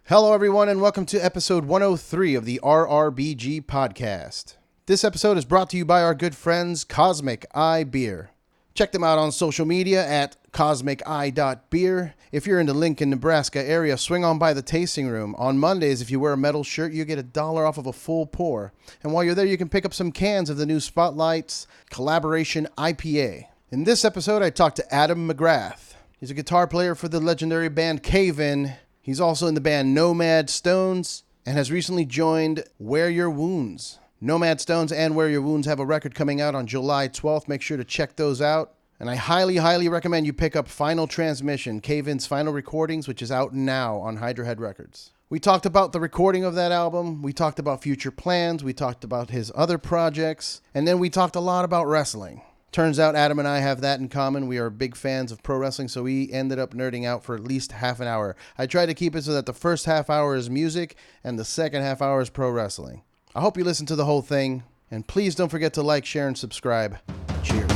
Hello, everyone, and welcome to episode 103 of the RRBG podcast. This episode is brought to you by our good friends, Cosmic Eye Beer. Check them out on social media at cosmiceye.beer. If you're in the Lincoln, Nebraska area, swing on by the tasting room. On Mondays, if you wear a metal shirt, you get $1 off of a full pour. And while you're there, you can pick up some cans of the new Spotlights Collaboration IPA. In this episode, I talked to Adam Mcgrath. He's a guitar player for the legendary band Cave-In. He's also in the band Nomad Stones and has recently joined Wear Your Wounds. Nomad Stones and Wear Your Wounds have a record coming out on July 12th. Make sure to check those out. And I highly recommend you pick up Final Transmission, Cave-In's final recordings, which is out now on Hydra Head Records. We talked about the recording of that album. We talked about future plans. We talked about his other projects. And then we talked a lot about wrestling. Turns out Adam and I have that in common. We are big fans of pro wrestling, so we ended up nerding out for at least half an hour. I tried to keep it so that the first half hour is music and the second half hour is pro wrestling. I hope you listen to the whole thing, and please don't forget to like, share, and subscribe. Cheers.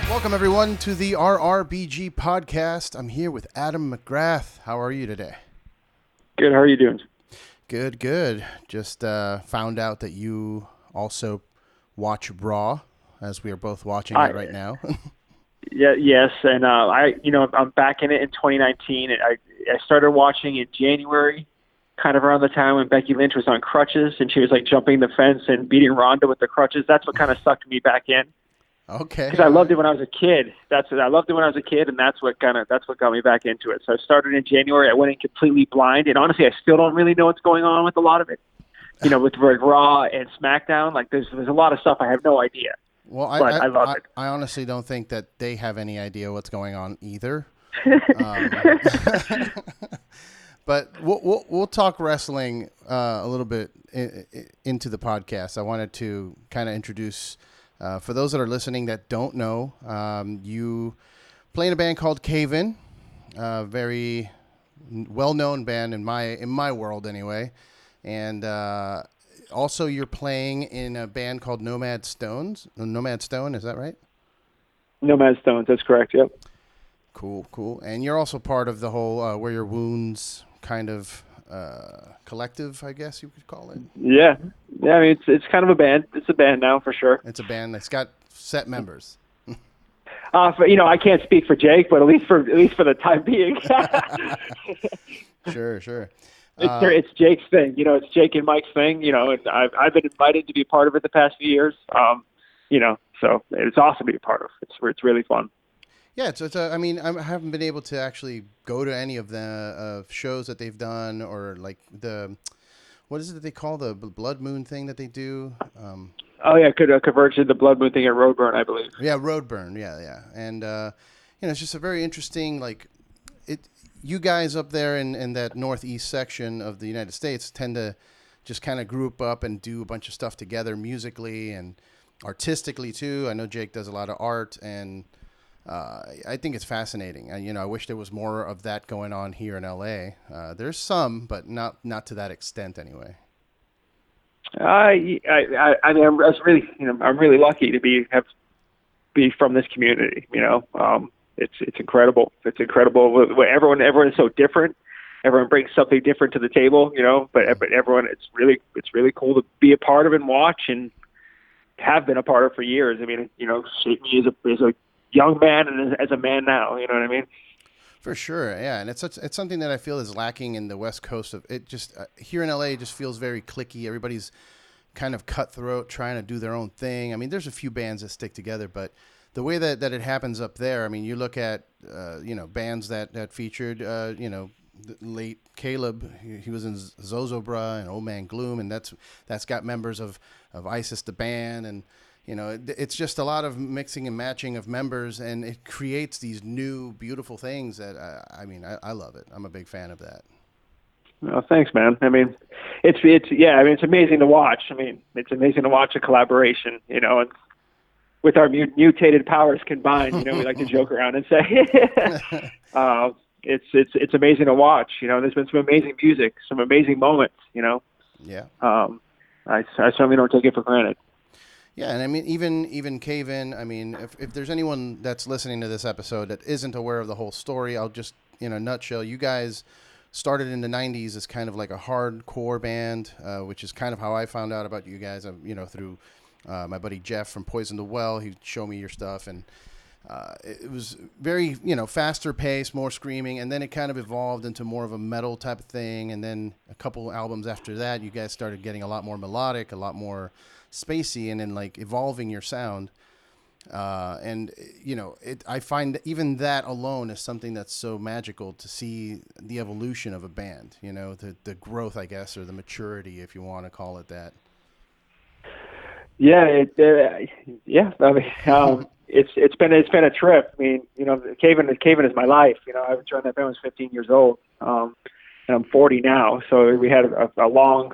Welcome, everyone, to the RRBG podcast. I'm here with Adam Mcgrath. How are you today? Good. How are you doing? Good. Just found out that you also watch Raw, as we are both watching it right now. Yes, and I'm back in it in 2019. And I started watching in January, kind of around the time when Becky Lynch was on crutches and she was like jumping the fence and beating Ronda with the crutches. That's what kind of sucked me back in. Okay. Because I loved it when I was a kid. I loved it when I was a kid, and that's what got me back into it. So I started in January. I went in completely blind, and honestly, I still don't really know what's going on with a lot of it. You know, with Raw and SmackDown, like there's a lot of stuff I have no idea. Well, I love it. I honestly don't think that they have any idea what's going on either. But we'll talk wrestling a little bit into the podcast. I wanted to kind of introduce. For those that are listening that don't know, you play in a band called Cave-In, a very well-known band in my world anyway, and also you're playing in a band called Nomad Stones. Nomad Stone, is that right? Nomad Stones, that's correct. Yep. Cool. And you're also part of the whole Wear Your Wounds kind of collective, I guess you could call it. Yeah. I mean, it's kind of a band. It's a band now for sure. It's a band that's got set members. I can't speak for Jake, but at least for the time being. Sure. It's Jake's thing. It's Jake and Mike's thing. And I've been invited to be a part of it the past few years. So it's awesome to be a part of. It's really fun. Yeah, I haven't been able to actually go to any of the shows that they've done, or like what is it that they call the Blood Moon thing that they do? Converged the Blood Moon thing at Roadburn, I believe. Yeah, Roadburn. Yeah. And it's just a very interesting, like, you guys up there in that northeast section of the United States tend to just kind of group up and do a bunch of stuff together musically and artistically too. I know Jake does a lot of art, and I think it's fascinating. I wish there was more of that going on here in LA. There's some, but not to that extent anyway. I'm really lucky to be from this community. It's incredible. It's incredible. Everyone is so different. Everyone brings something different to the table. But everyone, it's really cool to be a part of and watch, and have been a part of for years. I mean, shaped me as a young man and as a man now, you know what I mean? For sure, yeah, and it's something that I feel is lacking in the West Coast. Of it, just here in LA, it just feels very cliquey. Everybody's kind of cutthroat, trying to do their own thing. I mean, there's a few bands that stick together, but the way that it happens up there, I mean, you look at bands that featured the late Caleb. He was in Zozobra and Old Man Gloom, and that's got members of ISIS the band, and it's just a lot of mixing and matching of members, and it creates these new beautiful things that I love it. I'm a big fan of that. Well, thanks, man. I mean, it's amazing to watch. I mean, it's amazing to watch a collaboration, and with our mutated powers combined, we like to joke around and say, it's amazing to watch. There's been some amazing music, some amazing moments. Yeah. I certainly don't take it for granted. Yeah, and I mean, even Cave-In. I mean, if there's anyone that's listening to this episode that isn't aware of the whole story, I'll just, in a nutshell, you guys started in the 90s as kind of like a hardcore band, which is kind of how I found out about you guys, through my buddy Jeff from Poison the Well. He'd show me your stuff, and it was very, faster paced, more screaming, and then it kind of evolved into more of a metal type of thing, and then a couple albums after that, you guys started getting a lot more melodic, a lot more spacey, and then like evolving your sound. I find that even that alone is something that's so magical to see the evolution of a band, the growth, I guess, or the maturity, if you want to call it that. Yeah, I mean, it's been a trip. I mean, Cave-In is my life. I joined that band when I was 15 years old, and I'm 40 now. So we had a long,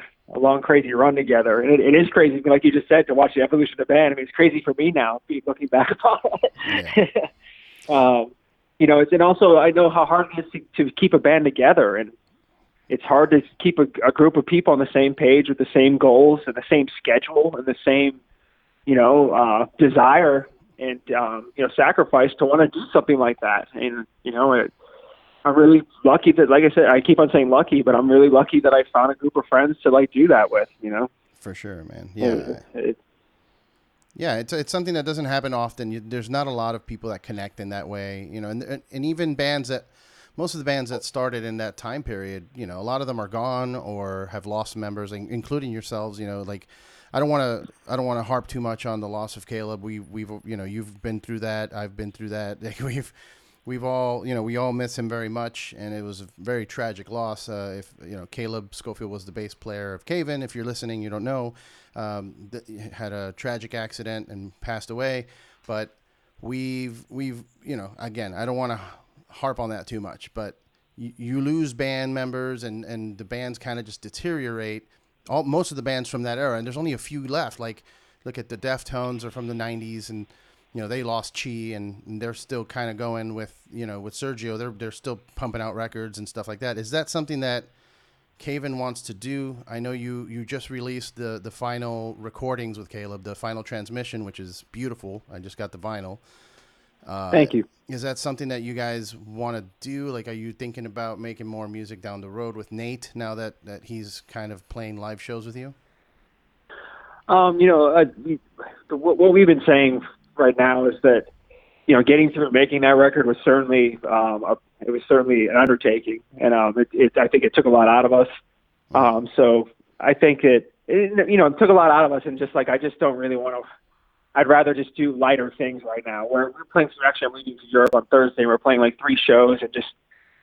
crazy run together. And it is crazy, like you just said, to watch the evolution of the band. I mean, it's crazy for me now, looking back upon it. Yeah. And also I know how hard it is to keep a band together, and it's hard to keep a group of people on the same page with the same goals and the same schedule and the same, desire and, sacrifice to want to do something like that. And, I'm really lucky that, like I said, I keep on saying lucky, but I'm really lucky that I found a group of friends to do that with, For sure, man. Yeah. It's something that doesn't happen often. There's not a lot of people that connect in that way, and even most of the bands that started in that time period, a lot of them are gone or have lost members, including yourselves. I don't want to harp too much on the loss of Caleb. We've you've been through that. I've been through that. We've all, we all miss him very much, and it was a very tragic loss. Caleb Scofield was the bass player of Cave-In. If you're listening, you don't know, had a tragic accident and passed away. But we've again, I don't want to harp on that too much, but you lose band members, and the bands kind of just deteriorate. Most of the bands from that era, and there's only a few left. Like, look at the Deftones are from the 90s, and they lost Chi, and they're still kind of going with with Sergio. They're still pumping out records and stuff like that. Is that something that Cave-In wants to do? I know you just released the final recordings with Caleb, the final transmission, which is beautiful. I just got the vinyl. Thank you. Is that something that you guys want to do? Like, are you thinking about making more music down the road with Nate now that he's kind of playing live shows with you? What we've been saying right now is that, getting through making that record was certainly an undertaking, and I think it took a lot out of us. So I think it took a lot out of us, and just I just don't really want to. I'd rather just do lighter things right now. We're playing I'm leaving to Europe on Thursday. We're playing 3 shows and just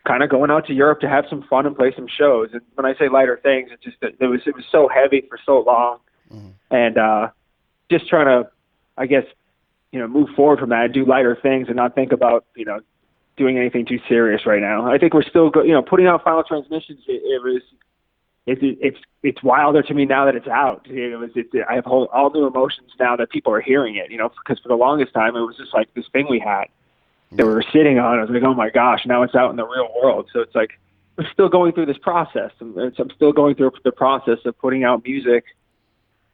kind of going out to Europe to have some fun and play some shows. And when I say lighter things, it's just that it was so heavy for so long, and just trying to, I guess, move forward from that and do lighter things and not think about doing anything too serious right now. I think we're still putting out final transmissions. It's wilder to me now that it's out. I have all new emotions now that people are hearing it, because for the longest time it was just this thing we had that we were sitting on. I was like, oh my gosh, now it's out in the real world. So it's we're still going through this process. I'm still going through the process of putting out music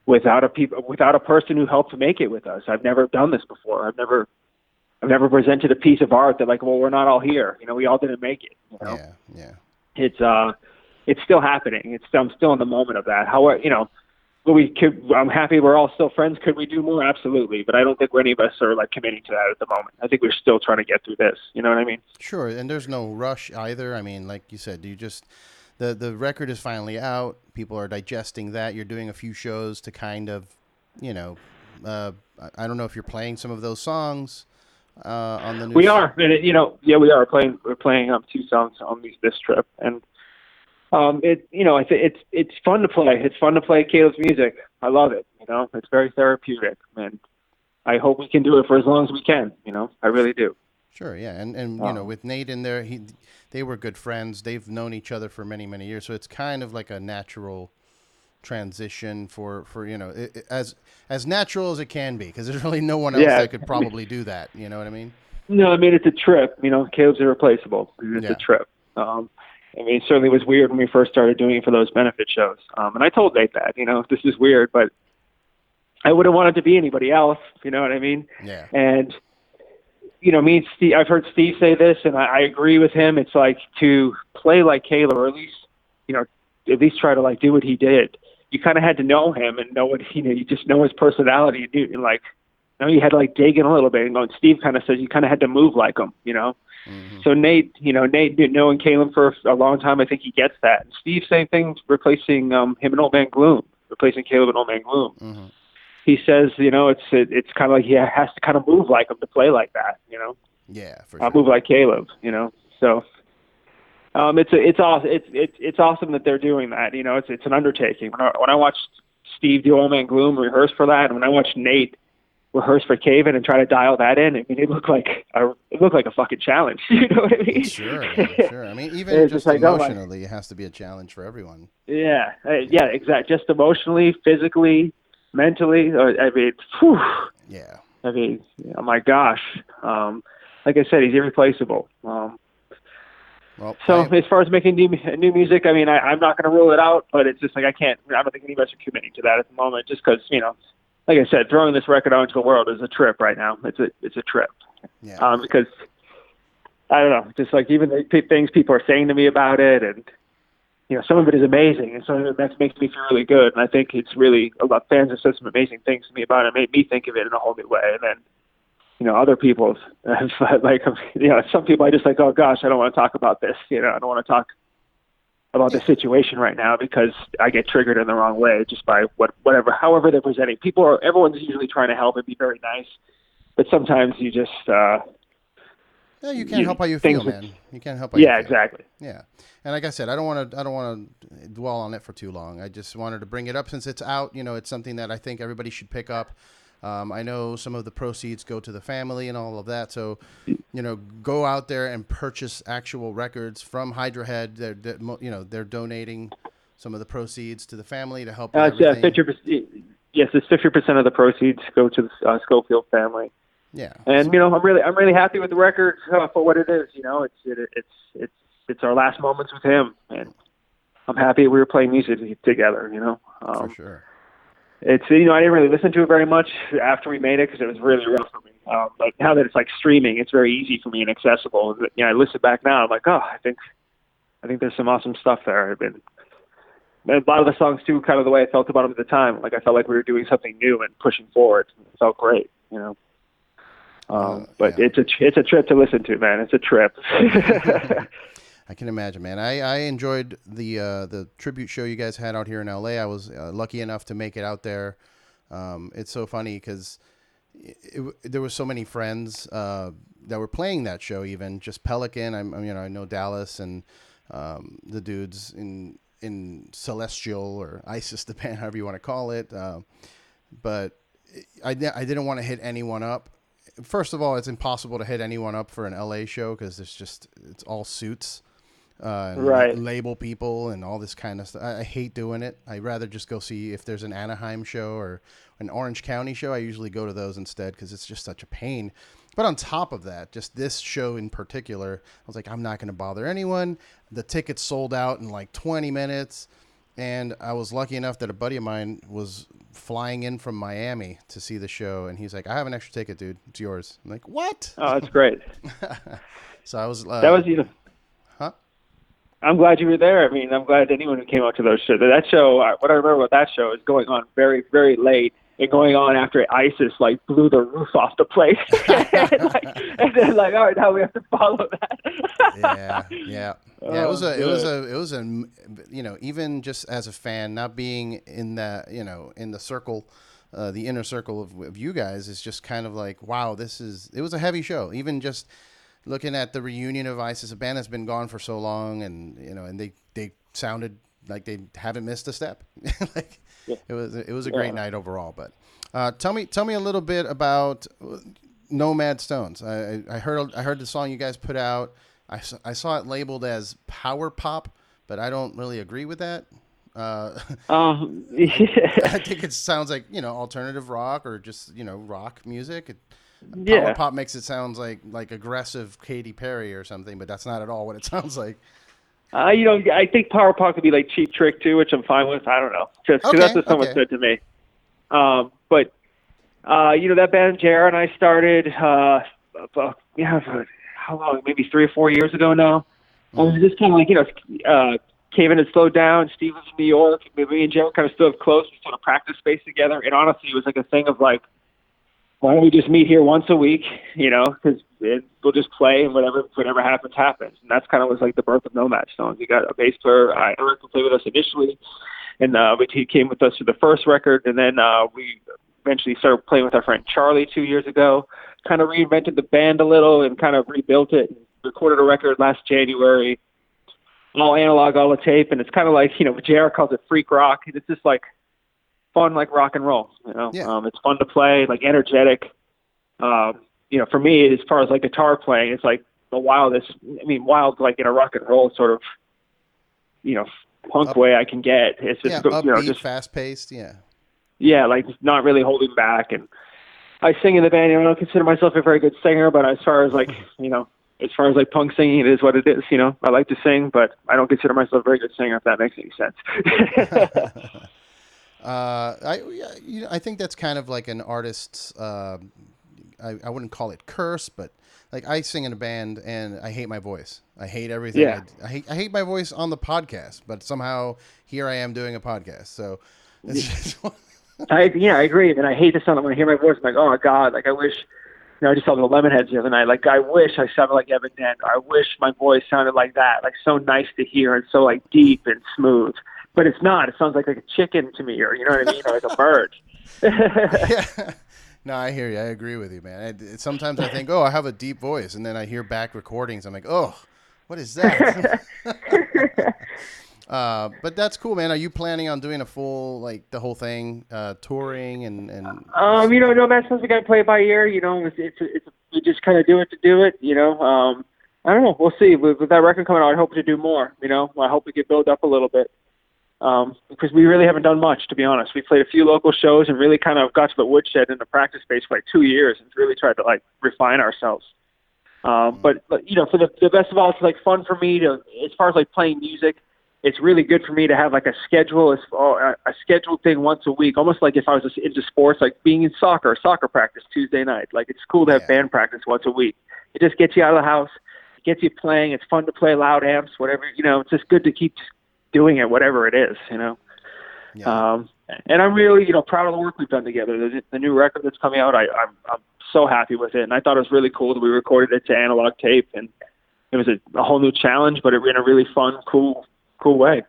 without a person who helped make it with us. I've never done this before. I've never presented a piece of art that we're not all here. We all didn't make it. Yeah. It's still happening. I'm still in the moment of that. However, I'm happy we're all still friends. Could we do more? Absolutely. But I don't think any of us are committing to that at the moment. I think we're still trying to get through this. You know what I mean? Sure. And there's no rush either. I mean, like you said, the record is finally out. People are digesting that. You're doing a few shows to kind of, I don't know if you're playing some of those songs on the new. We are. We are playing. We're playing 2 songs on this trip, and it's fun to play. It's fun to play Caleb's music. I love it. It's very therapeutic, and I hope we can do it for as long as we can. I really do. Sure, yeah, and with Nate in there, they were good friends. They've known each other for many many years, so it's kind of like a natural transition for as natural as it can be, because there's really no one else that could probably do that. You know what I mean? No, I mean, it's a trip. Caleb's irreplaceable. It's a trip. It certainly was weird when we first started doing it for those benefit shows. And I told Nate that, this is weird, but I wouldn't want it to be anybody else. You know what I mean? Yeah. And, me and Steve, I've heard Steve say this, and I agree with him. It's like to play like Caleb, or at least try to like do what he did. You kind of had to know him and know what you just know his personality, and like, you had to like dig in a little bit. And Steve kind of says you kind of had to move like him, Mm-hmm. So Nate, knowing Caleb for a long time, I think he gets that. And Steve, same thing, replacing him in Old Man Gloom, replacing Caleb in Old Man Gloom. Mm-hmm. He says, it's kind of like he has to kind of move like him to play like that, Yeah, for sure. Move like Caleb, So it's awesome. It's awesome that they're doing that. It's an undertaking. When I watched Steve do Old Man Gloom rehearse for that, and when I watched Nate rehearse for Caven and try to dial that in, I mean, it looked like a fucking challenge. You know what I mean? Sure. I mean, even just like, emotionally, it has to be a challenge for everyone. Yeah, exactly. Just emotionally, physically, mentally. I mean, whew. Yeah. I mean, oh my gosh. Like I said, he's irreplaceable. As far as making new music, I mean, I'm not going to rule it out, but it's just like I don't think any of us are committing to that at the moment, just because, like I said, throwing this record out into the world is a trip right now. It's a trip. Yeah. Because I don't know, just like even the things people are saying to me about it, and some of it is amazing, and some of it that makes me feel really good. And I think it's really a lot. Fans have said some amazing things to me about it. It made me think of it in a whole new way. And then other people, like some people, I just like, oh gosh, I don't want to talk about this. I don't want to talk about the situation right now because I get triggered in the wrong way just by however they're presenting. Everyone's usually trying to help and be very nice, but sometimes you just you can't help how you feel, man. You can't help how you feel. Yeah, exactly. Yeah, and like I said, I don't want to dwell on it for too long. I just wanted to bring it up since it's out. It's something that I think everybody should pick up. I know some of the proceeds go to the family and all of that. So, go out there and purchase actual records from Hydra Head. They're donating some of the proceeds to the family to help. 50%. Yes, it's 50% of the proceeds go to the Scofield family. Yeah, and I'm really happy with the record for what it is. It's our last moments with him, and I'm happy we were playing music together. For sure. It's I didn't really listen to it very much after we made it because it was really rough for me. But now that it's like streaming, it's very easy for me and accessible. I listen back now. I'm like, oh, I think there's some awesome stuff there. A lot of the songs too, kind of the way I felt about them at the time. Like I felt like we were doing something new and pushing forward. It felt great, But it's a trip to listen to, man. It's a trip. I can imagine, man. I enjoyed the tribute show you guys had out here in LA. I was lucky enough to make it out there. It's so funny because there were so many friends that were playing that show. Even just Pelican. I know Dallas and the dudes in Celestial or ISIS, the band, however you want to call it. But I didn't want to hit anyone up. First of all, it's impossible to hit anyone up for an LA show because it's all suits. Right. Label people and all this kind of stuff. I hate doing it. I'd rather just go see if there's an Anaheim show or an Orange County show. I usually go to those instead because it's just such a pain. But on top of that, just this show in particular, I was like, I'm not going to bother anyone. The tickets sold out in like 20 minutes. And I was lucky enough that a buddy of mine was flying in from Miami to see the show. And he's like, I have an extra ticket, dude. It's yours. I'm like, what? Oh, that's great. So I was... that was even... Huh? I'm glad you were there. I mean, I'm glad anyone who came out to those shows. That show, what I remember about that show is going on very, very late and going on after ISIS like blew the roof off the place. and then all right, now we have to follow that. Yeah. It was a even just as a fan, not being in that, in the circle, the inner circle of you guys is just kind of like, wow, it was a heavy show. Even just looking at the reunion of ISIS, a band that's been gone for so long, and and they sounded like they haven't missed a step. It was a great night overall. But Tell me a little bit about Nomad Stones. I heard the song you guys put out. I saw it labeled as power pop, but I don't really agree with that. I think it sounds like alternative rock or just rock music. Power pop makes it sound like aggressive Katy Perry or something, but that's not at all what it sounds like. I think power pop could be like Cheap Trick too, which I'm fine with. I don't know, just because that's what someone said to me. But that band JR and I started, how long? Maybe 3 or 4 years ago now. And it was just kind of like, Kevin had slowed down. Steve was in New York. Me and JR kind of stood up close. We sort of practice space together. And honestly, it was like a thing of like, why don't we just meet here once a week? Because we'll just play and whatever happens, happens. And that's kind of was like the birth of Nomad Stones. We got a bass player, Eric, who played with us initially. And he came with us for the first record. And then we eventually started playing with our friend Charlie 2 years ago, kind of reinvented the band a little and kind of rebuilt it. Recorded a record last January, all analog, all the tape. And it's kind of like, JR calls it freak rock. It's just like fun, like rock and roll, Yeah. It's fun to play, like energetic. For me, as far as like guitar playing, it's like the wildest, wild, like in a rock and roll sort of, punk way I can get. It's just, upbeat, just fast paced. Yeah. Yeah. Like not really holding back. And I sing in the band, I don't consider myself a very good singer, but as far as like, as far as like punk singing, it is what it is. I like to sing, but I don't consider myself a very good singer, if that makes any sense. I think that's kind of like an artist's, I wouldn't call it curse, but like I sing in a band and I hate my voice. I hate everything. Yeah. I hate my voice on the podcast, but somehow here I am doing a podcast. So it's just I agree. And I hate the sound when I hear my voice. I'm like, oh my God, like I wish, I just saw the Lemonheads the other night. Like I wish I sounded like Evan Dent. I wish my voice sounded like that, like so nice to hear and so like deep and smooth. But it's not. It sounds like a chicken to me, or you know what I mean, or like a bird. Yeah. No, I hear you. I agree with you, man. Sometimes I think, I have a deep voice, and then I hear back recordings. I'm like, what is that? But that's cool, man. Are you planning on doing a full, like the whole thing, touring and? Nomad Stones, we got to play it by ear. We just kind of do it to do it. I don't know. We'll see. With that record coming out, I hope to do more. I hope we get built up a little bit. Because we really haven't done much, to be honest. We played a few local shows and really kind of got to the woodshed in the practice space for like 2 years and really tried to like refine ourselves. But for the best of all, it's like fun for me to, as far as like playing music, it's really good for me to have like a schedule, a scheduled thing once a week, almost like if I was into sports, like being in soccer practice Tuesday night. Like it's cool to have band practice once a week. It just gets you out of the house, gets you playing. It's fun to play loud amps, whatever, it's just good to keep doing it, whatever it is, Yeah. And I'm really, proud of the work we've done together. The new record that's coming out, I'm so happy with it. And I thought it was really cool that we recorded it to analog tape, and it was a whole new challenge, but in a really fun, cool way.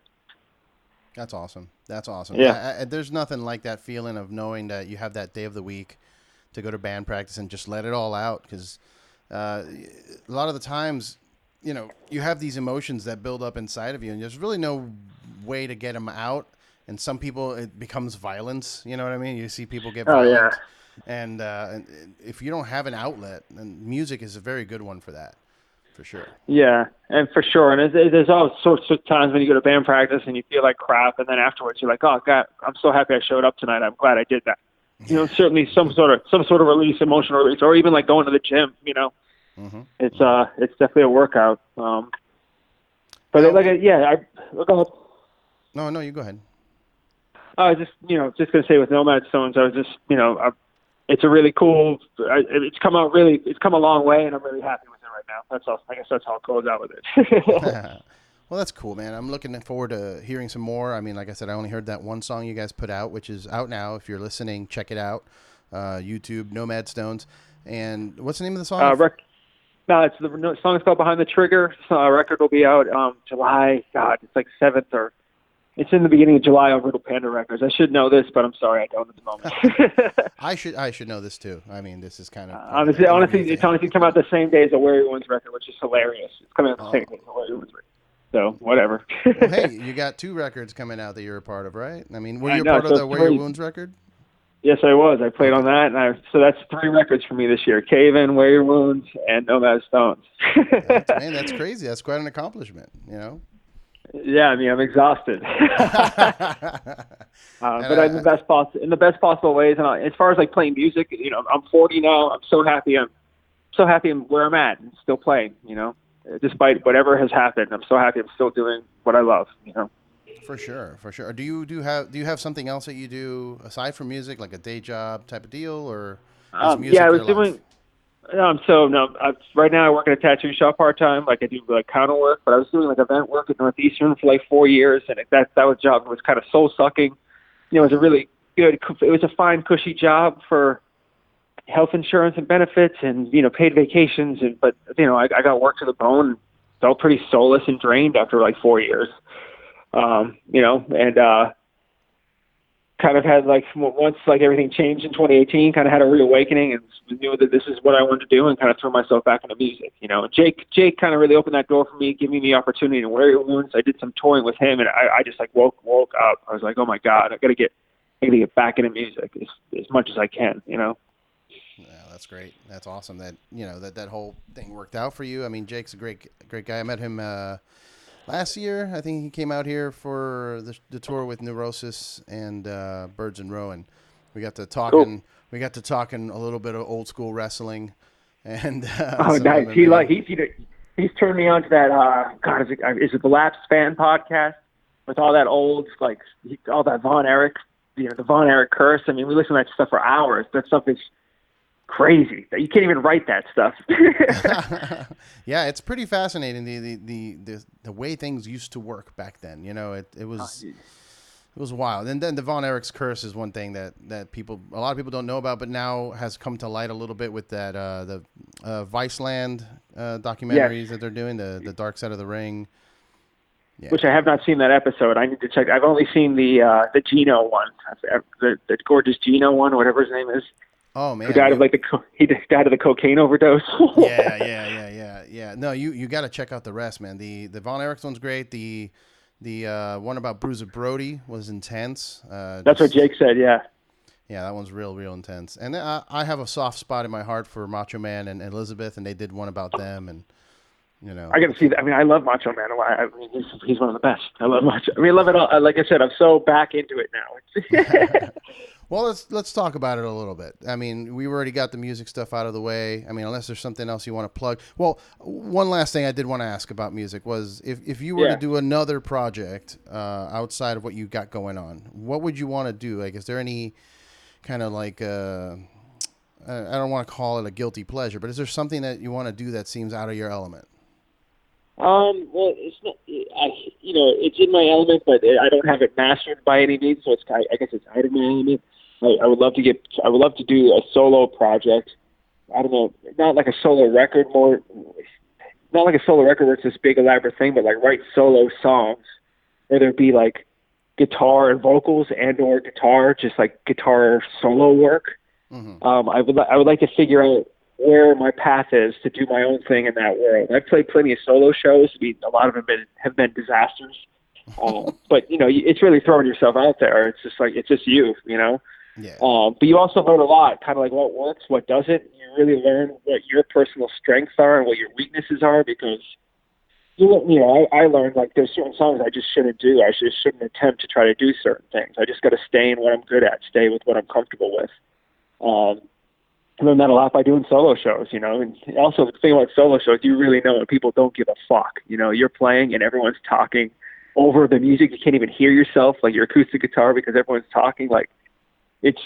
That's awesome. Yeah. There's nothing like that feeling of knowing that you have that day of the week to go to band practice and just let it all out. Because a lot of the times, you have these emotions that build up inside of you, and there's really no way to get them out. And some people, it becomes violence. You know what I mean? You see people get violent. And if you don't have an outlet, then music is a very good one for that, for sure. Yeah, and for sure. And there's all sorts of times when you go to band practice and you feel like crap, and then afterwards you're like, oh God, I'm so happy I showed up tonight. I'm glad I did that. Certainly some sort of release, emotional release, or even like going to the gym. Mm-hmm. It's definitely a workout. But go ahead. No, you go ahead. I was just going to say with Nomad Stones, I was just, it's a really cool, it's come a long way, and I'm really happy with it right now. That's all. I guess that's how I'll close out with it. Well, that's cool, man. I'm looking forward to hearing some more. I mean, like I said, I only heard that one song you guys put out, which is out now. If you're listening, check it out. YouTube, Nomad Stones. And what's the name of the song? It's the song is called Behind the Trigger. Record will be out July. God, it's like 7th or it's in the beginning of July on Little Panda Records. I should know this, but I'm sorry I don't at the moment. I should know this too. I mean, this is kind of honestly, it's honestly come out the same day as the Where He Wins record, which is hilarious. It's coming out the same day as the Where He Wins record. So whatever. Well, hey, you got 2 records coming out that you're a part of, right? I mean, were you a part of the Where Your Wounds record? Yes, I was. I played on that, and so that's 3 records for me this year: Cave In, Wear Your Wounds, and Nomad Stones. That's crazy. That's quite an accomplishment, you know? Yeah, I mean, I'm exhausted. But in the best possible ways. And as far as like playing music, you know, I'm 40 now. I'm so happy. I'm where I'm at and still playing, you know, despite whatever has happened. I'm so happy I'm still doing what I love, you know. For sure, for sure. Do you have something else that you do aside from music, like a day job type of deal, or is music Yeah, I was your life? doing. Right now I work at a tattoo shop part time. Like I do like counter work, but I was doing like event work at Northeastern for like 4 years, and that was job was kind of soul sucking. You know, it was a really good. It was a fine, cushy job for health insurance and benefits, and you know, paid vacations. But you know, I got worked to the bone, and felt pretty soulless and drained after like 4 years. You know, and kind of had like once like everything changed in 2018, kind of had a reawakening and knew that this is what I wanted to do, and kind of threw myself back into music. You know, Jake kind of really opened that door for me, giving me the opportunity to Wear Your Wounds. I did some touring with him, and I just like woke up. I was like, oh my God, I gotta get back into music as much as I can. You know. Yeah, that's great. That's awesome. That you know that whole thing worked out for you. I mean, Jake's a great guy. I met him last year. I think he came out here for the tour with Neurosis and Birds and Row, and we got to talking. Cool. We got to talking a little bit of old school wrestling, and oh, nice. He's turned me on to that. God, is it the Lapsed Fan podcast with all that old all that Von Erich, you know, the Von Erich curse. I mean, we listen to that stuff for hours. That stuff is crazy. You can't even write that stuff. Yeah, it's pretty fascinating the way things used to work back then. You know, it was wild. And then the Von Erich's curse is one thing that a lot of people don't know about, but now has come to light a little bit with that the Viceland documentaries that they're doing, the Dark Side of the Ring. Yeah. Which I have not seen that episode. I need to check. I've only seen the Gino one, the gorgeous Gino one, whatever his name is. Oh man, he died of the cocaine overdose. Yeah. No, you got to check out the rest, man. The Von Erich's one's great. The one about Bruiser Brody was intense. That's what Jake said. Yeah. Yeah, that one's real intense. And I have a soft spot in my heart for Macho Man and Elizabeth, and they did one about them, and you know. I got to see that. I mean, I love Macho Man. I mean, he's one of the best. I love Macho. I mean, I love it all. Like I said, I'm so back into it now. Well, let's talk about it a little bit. I mean, we already got the music stuff out of the way. I mean, unless there's something else you want to plug. Well, one last thing I did want to ask about music was if you were to do another project outside of what you got going on, what would you want to do? Like, is there any kind of like I don't want to call it a guilty pleasure, but is there something that you want to do that seems out of your element? Well, it's not. It's in my element, but I don't have it mastered by any means. So I guess it's out of my element. I would love to do a solo project. I don't know, not like a solo record, not like a solo record where it's this big elaborate thing, but like write solo songs, where there'd be like guitar and vocals or guitar, just like guitar solo work. Mm-hmm. I would like to figure out where my path is to do my own thing in that world. I've played plenty of solo shows. I mean, a lot of them have been disasters. But you know, it's really throwing yourself out there. It's just you, you know. Yeah. But you also learn a lot, kind of like what works, what doesn't. You really learn what your personal strengths are and what your weaknesses are, because I learned like there's certain songs I just shouldn't do. I just shouldn't attempt to try to do certain things. I just got to stay in what I'm good at, stay with what I'm comfortable with. I learned that a lot by doing solo shows, you know. And also the thing about solo shows, you really know when people don't give a fuck. You know, you're playing and everyone's talking over the music. You can't even hear yourself, like your acoustic guitar, because everyone's talking. Like it's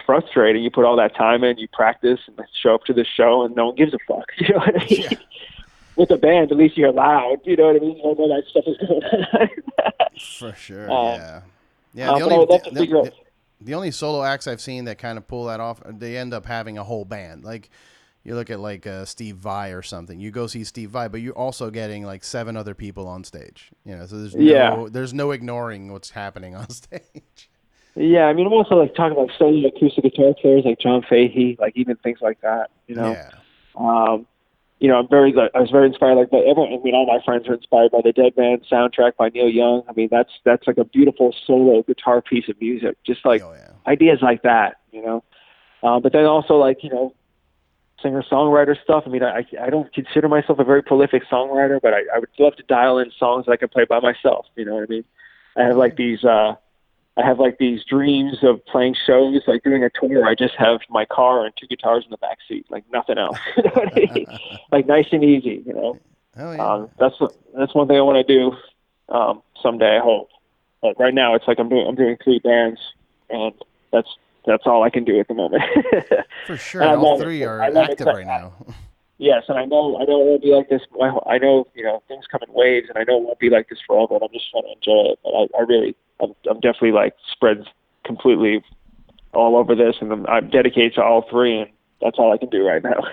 frustrating. You put all that time in, you practice and show up to the show, and no one gives a fuck. You know what I mean? Yeah. With a band, at least you're loud. You know what I mean? You know that stuff is going on. For sure. Yeah. The only solo acts I've seen that kind of pull that off, they end up having a whole band. Like you look at like Steve Vai or something. You go see Steve Vai, but you're also getting like 7 other people on stage. You know, so there's no ignoring what's happening on stage. Yeah, I mean, I'm also like talking about solo acoustic guitar players like John Fahey, like even things like that. You know. Yeah. I was very inspired. Like, by everyone, I mean, all my friends are inspired by the Dead Man soundtrack by Neil Young. I mean, that's like a beautiful solo guitar piece of music. Just like ideas like that, But then also, like, singer-songwriter stuff. I mean, I don't consider myself a very prolific songwriter, but I would love to dial in songs that I can play by myself. You know what I mean? I have like these dreams of playing shows, like doing a tour. I just have my car and two guitars in the back seat, like nothing else. You know what I mean? Like nice and easy. Oh, yeah. That's one thing I want to do someday, I hope. But right now, it's like I'm doing 3 bands, and that's all I can do at the moment. For sure, all 3 are active right now. Yes, and I know it won't be like this. I know, things come in waves, and I know it won't be like this forever. And I'm just trying to enjoy it. But I'm definitely like spread completely all over this, and I'm dedicated to all 3, and that's all I can do right now.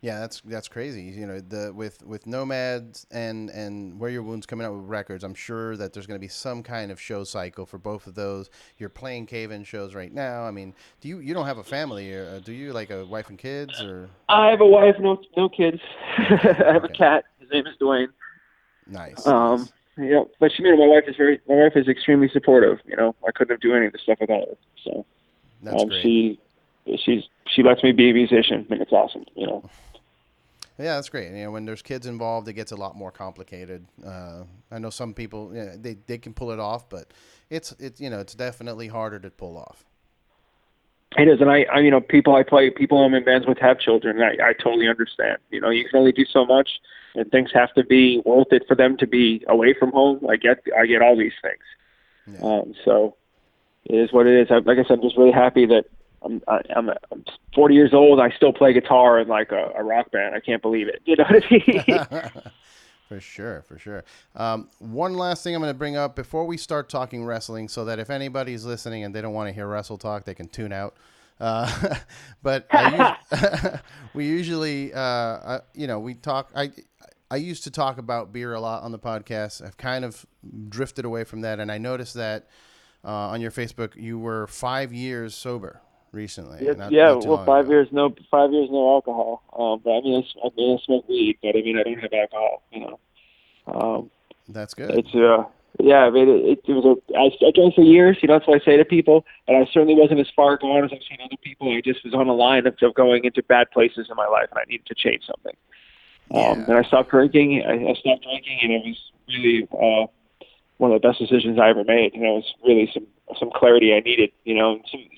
Yeah, that's crazy. With Nomads and Where Your Wounds coming out with records, I'm sure that there's going to be some kind of show cycle for both of those. You're playing cave-in shows right now. I mean, you don't have a family, do you? Like a wife and kids, or? I have a wife, no kids. I have a cat. His name is Dwayne. Nice. Yeah, but my wife is extremely supportive. I couldn't do any of this stuff without her. So that's great. She lets me be a musician, and it's awesome. Yeah, that's great. When there's kids involved, it gets a lot more complicated. I know some people, they can pull it off, but it's definitely harder to pull off. It is, and I people I'm in bands with have children, and I totally understand. You can only do so much, and things have to be worth it for them to be away from home. I get all these things. Yeah. So it is what it is. Like I said, I'm just really happy that I'm 40 years old. I still play guitar in like a rock band. I can't believe it. You know what I mean? For sure. One last thing I'm going to bring up before we start talking wrestling, so that if anybody's listening and they don't want to hear wrestle talk, they can tune out. But we usually, we talk. I used to talk about beer a lot on the podcast. I've kind of drifted away from that, and I noticed that on your Facebook you were 5 years sober recently. Well, 5 years, no alcohol. But I smoke weed, but I don't have alcohol. That's good. It's I drank for years. That's what I say to people, and I certainly wasn't as far gone as I've seen other people. I just was on the line of going into bad places in my life, and I needed to change something. And I stopped drinking. I stopped drinking, and it was really one of the best decisions I ever made. It was really some clarity I needed.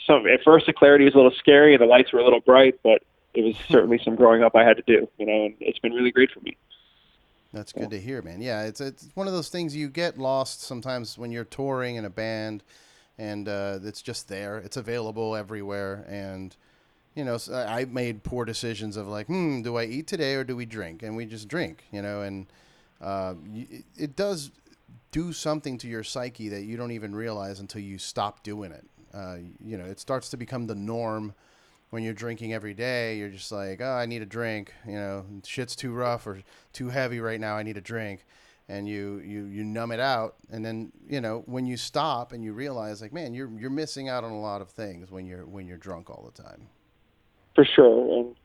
Some at first the clarity was a little scary and the lights were a little bright, but it was certainly some growing up I had to do. And it's been really great for me. That's good to hear, man. Yeah, it's one of those things you get lost sometimes when you're touring in a band, and it's just there. It's available everywhere, and I made poor decisions of like, do I eat today or do we drink? And we just drink, and it does do something to your psyche that you don't even realize until you stop doing it. It starts to become the norm. When you're drinking every day, you're just like, oh, I need a drink. Shit's too rough or too heavy right now. I need a drink. And you numb it out. And then, when you stop and you realize like, man, you're missing out on a lot of things when you're drunk all the time. For sure. And,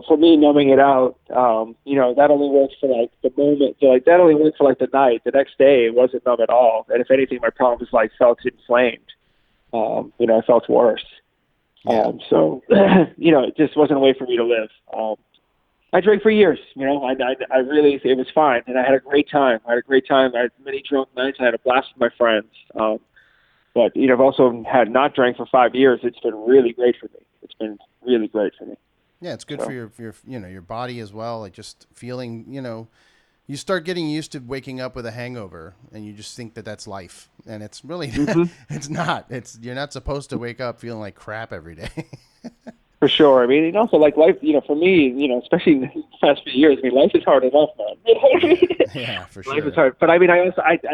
for me, numbing it out, that only works for like the moment. So, like, that only worked for like the night. The next day, it wasn't numb at all. And if anything, my problems like felt inflamed. I felt worse. Yeah. So, it just wasn't a way for me to live. I drank for years, I really, it was fine. And I had a great time. I had many drunk nights. I had a blast with my friends. But, I've also had not drank for 5 years. It's been really great for me. It's been really great for me. Yeah. It's good for your body as well. Like just feeling, you start getting used to waking up with a hangover and you just think that that's life. And it's really, it's not. You're not supposed to wake up feeling like crap every day. For sure. And also like life, for me, especially in the past few years, life is hard enough, man. You know what I mean? Yeah, for sure. Life is hard. But I also, I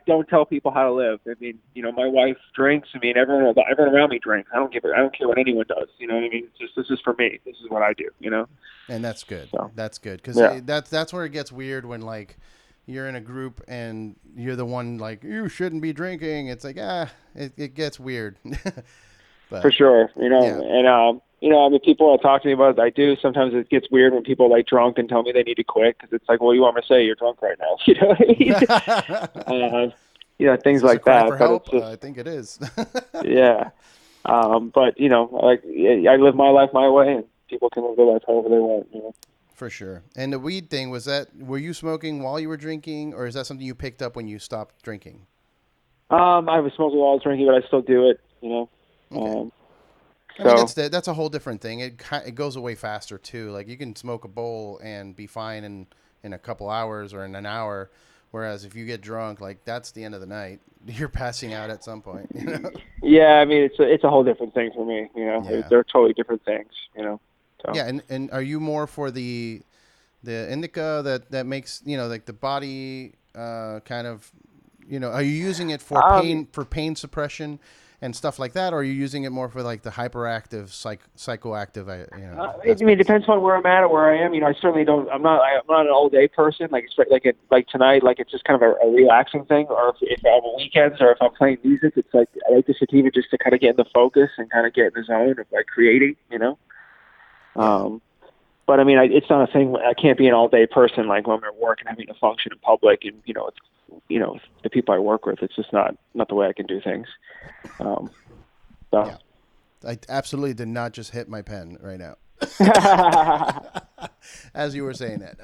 don't tell people how to live. My wife drinks. Everyone around me drinks. I don't care what anyone does. You know what I mean? It's just, this is for me. This is what I do, And that's good. So, that's good. Because that's where it gets weird when like you're in a group and you're the one like, you shouldn't be drinking. It's like, it gets weird. But, for sure. And I mean, people will talk to me about it. I do. Sometimes it gets weird when people like drunk and tell me they need to quit because it's like, well, you want me to say you're drunk right now? You know what I mean? Things Is this like a cry that. for help? But it's I think it is. yeah. But I live my life my way, and people can live their life however they want. For sure. And the weed thing, were you smoking while you were drinking, or is that something you picked up when you stopped drinking? I was smoking while I was drinking, but I still do it. Okay. I mean, that's a whole different thing. It goes away faster too. Like you can smoke a bowl and be fine in a couple hours or in an hour, whereas if you get drunk, like that's the end of the night. You're passing out at some point. Yeah, I mean it's a whole different thing for me. Yeah. They're totally different things. So. Yeah, and are you more for the indica that makes like the body kind of are you using it for pain suppression and stuff like that, or are you using it more for like the hyperactive psychoactive I mean, it depends on where I'm at or where I am. I certainly don't. I'm not an all day person. Like tonight, like it's just kind of a relaxing thing. Or if I'm on weekends or if I'm playing music, it's like I like the sativa just to kind of get in the focus and kind of get in the zone of like creating. But I mean, it's not a thing. I can't be an all day person like when I'm at work and having to function in public and it's, the people I work with. It's just not the way I can do things. Yeah. I absolutely did not just hit my pen right now. As you were saying that.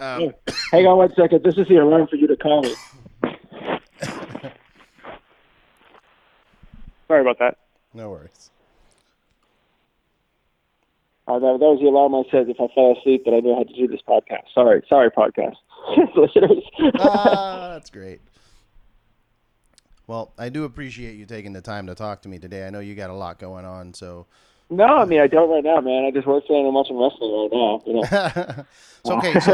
Hang on 1 second. This is the alarm for you to call me. Sorry about that. No worries. That was the alarm I said if I fell asleep that I knew how to do this podcast. Sorry, podcast listeners. That's great. Well, I do appreciate you taking the time to talk to me today. I know you got a lot going on, so. No, I mean I don't right now, man. I just work today and I'm watching wrestling right now. So okay, so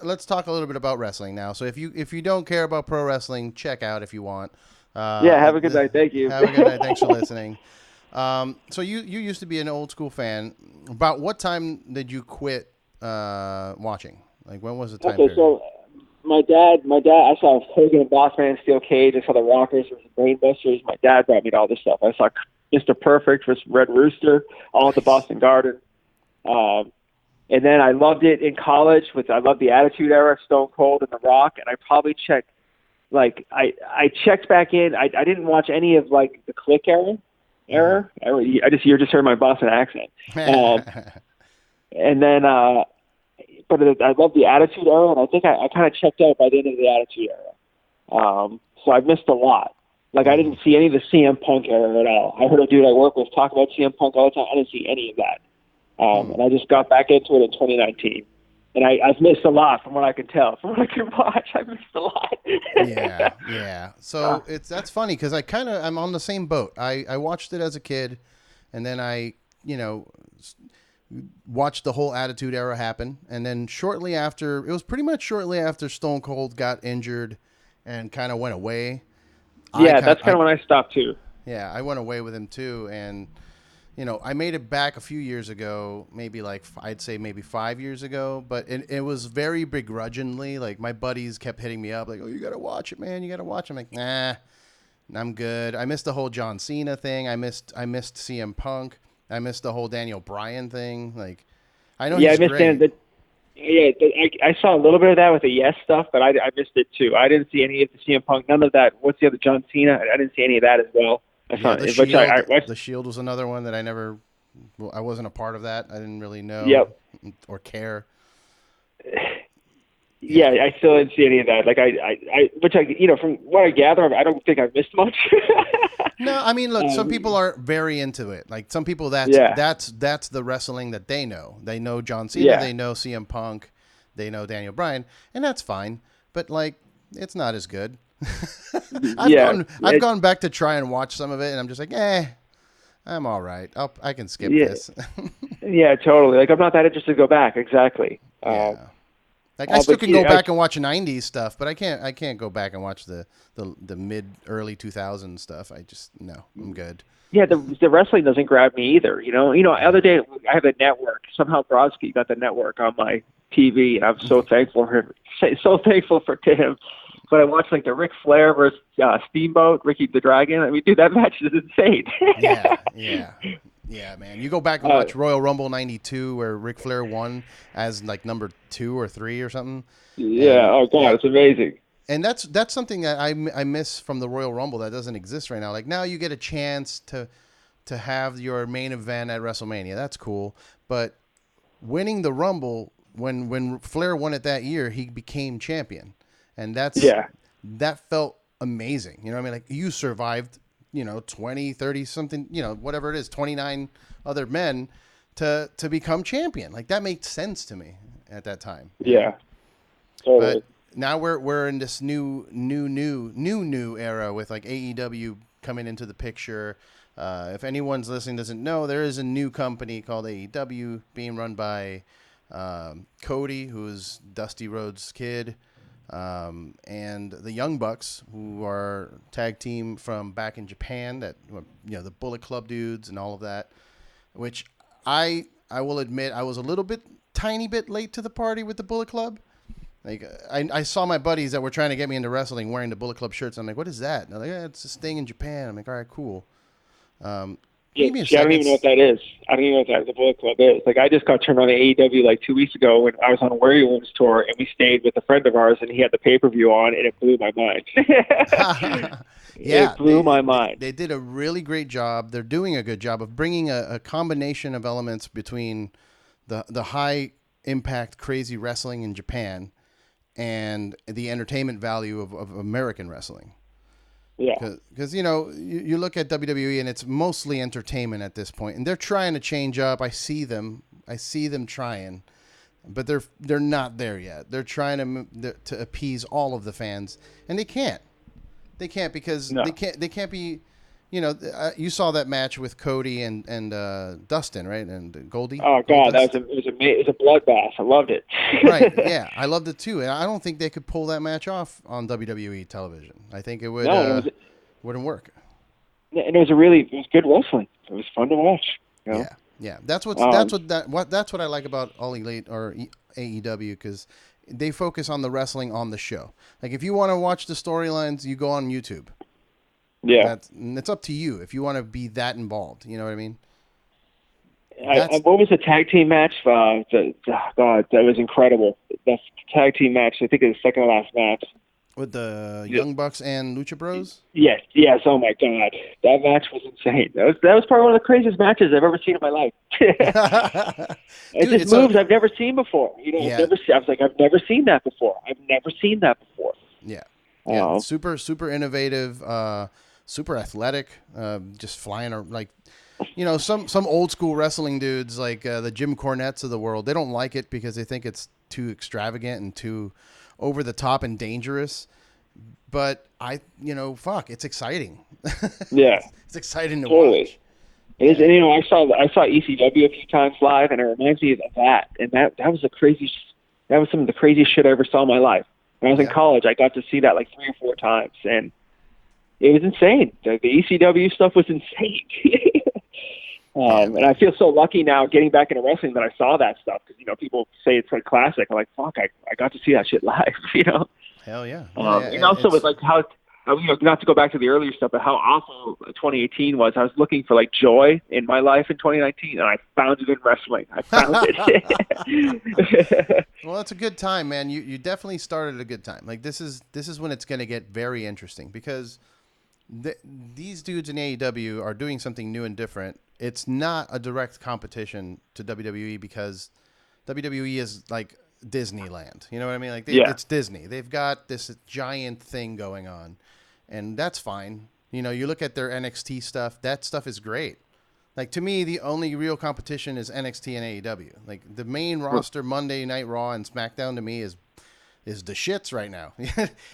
let's talk a little bit about wrestling now. So if you don't care about pro wrestling, check out if you want. Yeah, have a good night. Thank you. Have a good night. Thanks for listening. So you used to be an old school fan. About what time did you quit watching? Like when was the time period? So my dad, I saw Hogan and Bossman, Steel Cage. I saw the Rockers and the Brainbusters. My dad brought me to all this stuff. I saw Mr. Perfect versus Red Rooster, all at the Boston Garden. And then I loved it in college. I loved the Attitude Era, Stone Cold and The Rock. And I probably checked, like I checked back in. I didn't watch any of like the Click era. You're just hearing my Boston accent. And then, but I love the Attitude Era, and I think I kind of checked out by the end of the Attitude Era. So I missed a lot. Like I didn't see any of the CM Punk era at all. I heard a dude I work with talk about CM Punk all the time. I didn't see any of that. And I just got back into it in 2019. And I've missed a lot from what I can tell. From what I can watch, I've missed a lot. Yeah. So that's funny because I'm on the same boat. I watched it as a kid, and then I watched the whole Attitude Era happen. And then it was pretty much shortly after Stone Cold got injured and kind of went away. Yeah, that's kind of when I stopped too. Yeah, I went away with him too, and I made it back a few years ago, I'd say maybe 5 years ago, but it was very begrudgingly. Like my buddies kept hitting me up, like, "Oh, you gotta watch it, man! You gotta watch it." I'm like, "Nah, I'm good." I missed the whole John Cena thing. I missed CM Punk. I missed the whole Daniel Bryan thing. Like, I know he's great. I saw a little bit of that with the Yes stuff, but I missed it too. I didn't see any of the CM Punk. None of that. What's the other John Cena? I didn't see any of that as well. The Shield was another one that I wasn't a part of that. I didn't really know or care. Yeah, I still didn't see any of that. Like from what I gather, I don't think I missed much. No, I mean, look, some people are very into it. Like some people, that's the wrestling that they know. They know John Cena, they know CM Punk, they know Daniel Bryan, and that's fine. But like, it's not as good. I've gone back to try and watch some of it, and I'm just like, I'm all right. I can skip this. Yeah, totally. Like I'm not that interested to go back. Exactly. Like I still can go back and watch 90s stuff, but I can't go back and watch the mid early 2000s stuff. I'm good. Yeah, the wrestling doesn't grab me either. The other day I have a network. Somehow Brodsky got the network on my TV, and I'm so thankful for him. But I watched like the Ric Flair versus Steamboat, Ricky the Dragon. I mean, dude, that match is insane. Yeah. Yeah, man. You go back and watch Royal Rumble '92, where Ric Flair won as like number 2 or 3 or something. Yeah. Oh God, it's amazing. And that's something that I miss from the Royal Rumble that doesn't exist right now. Like now you get a chance to have your main event at WrestleMania. That's cool. But winning the Rumble, when Flair won it that year, he became champion. And that felt amazing. You know what I mean? Like you survived, 20, 30 something, whatever it is, 29 other men to become champion. Like that made sense to me at that time. Yeah. Totally. But now we're in this new era with like AEW coming into the picture. If anyone's listening doesn't know, there is a new company called AEW being run by Cody, who's Dusty Rhodes' kid, and the Young Bucks, who are tag team from back in Japan, that the Bullet Club dudes and all of that. Which I will admit I was a tiny bit late to the party with the Bullet Club. Like I saw my buddies that were trying to get me into wrestling wearing the Bullet Club shirts. I'm like, what is that? And they're like, yeah, it's this thing in Japan. I'm like, all right, cool. I don't even know what that is. I don't even know what the Bullet Club is. Like I just got turned on to AEW like 2 weeks ago when I was on a Werewolves tour, and we stayed with a friend of ours, and he had the pay-per-view on, and it blew my mind. Yeah, it blew my mind. They did a really great job. They're doing a good job of bringing a combination of elements between the high impact crazy wrestling in Japan and the entertainment value of American wrestling. Yeah. Because, you look at WWE and it's mostly entertainment at this point, and they're trying to change up. I see them trying, but they're not there yet. They're trying to appease all of the fans, and they can't. They can't because they can't be. You saw that match with Cody and Dustin, right? And Goldie. Oh God, it was a bloodbath. I loved it. Right? Yeah, I loved it too. And I don't think they could pull that match off on WWE television. I think it would wouldn't work. And it was good wrestling. It was fun to watch. Yeah. That's what I like about All Elite or AEW, because they focus on the wrestling on the show. Like if you want to watch the storylines, you go on YouTube. Yeah, it's up to you if you want to be that involved. You know what I mean? What was the tag team match? God, that was incredible. That tag team match, I think it was the second to last match. With the Young Bucks and Lucha Bros? Yes. Oh my God, that match was insane. That was probably one of the craziest matches I've ever seen in my life. It's moves I've never seen before. I was like, I've never seen that before. Yeah. Super innovative. Super athletic, just flying like, some old school wrestling dudes like the Jim Cornettes of the world. They don't like it because they think it's too extravagant and too over the top and dangerous. But it's exciting. Yeah, it's exciting to watch. It is, and I saw ECW a few times live, and it reminds me of that. And that was that was some of the craziest shit I ever saw in my life. When I was in college, I got to see that like 3 or 4 times, and it was insane. The ECW stuff was insane. And I feel so lucky now getting back into wrestling that I saw that stuff, because, people say it's like classic. I'm like, fuck, I got to see that shit live, Hell yeah. And also with like how, not to go back to the earlier stuff, but how awful 2018 was. I was looking for like joy in my life in 2019, and I found it in wrestling. I found it. Well, it's a good time, man. You definitely started a good time. Like this is when it's going to get very interesting, because these dudes in AEW are doing something new and different. It's not a direct competition to WWE, because WWE is like Disneyland. You know what I mean? Like it's Disney. They've got this giant thing going on, and that's fine. You look at their NXT stuff. That stuff is great. Like, to me, the only real competition is NXT and AEW. Like, the main roster, Monday Night Raw and SmackDown, to me is the shits right now.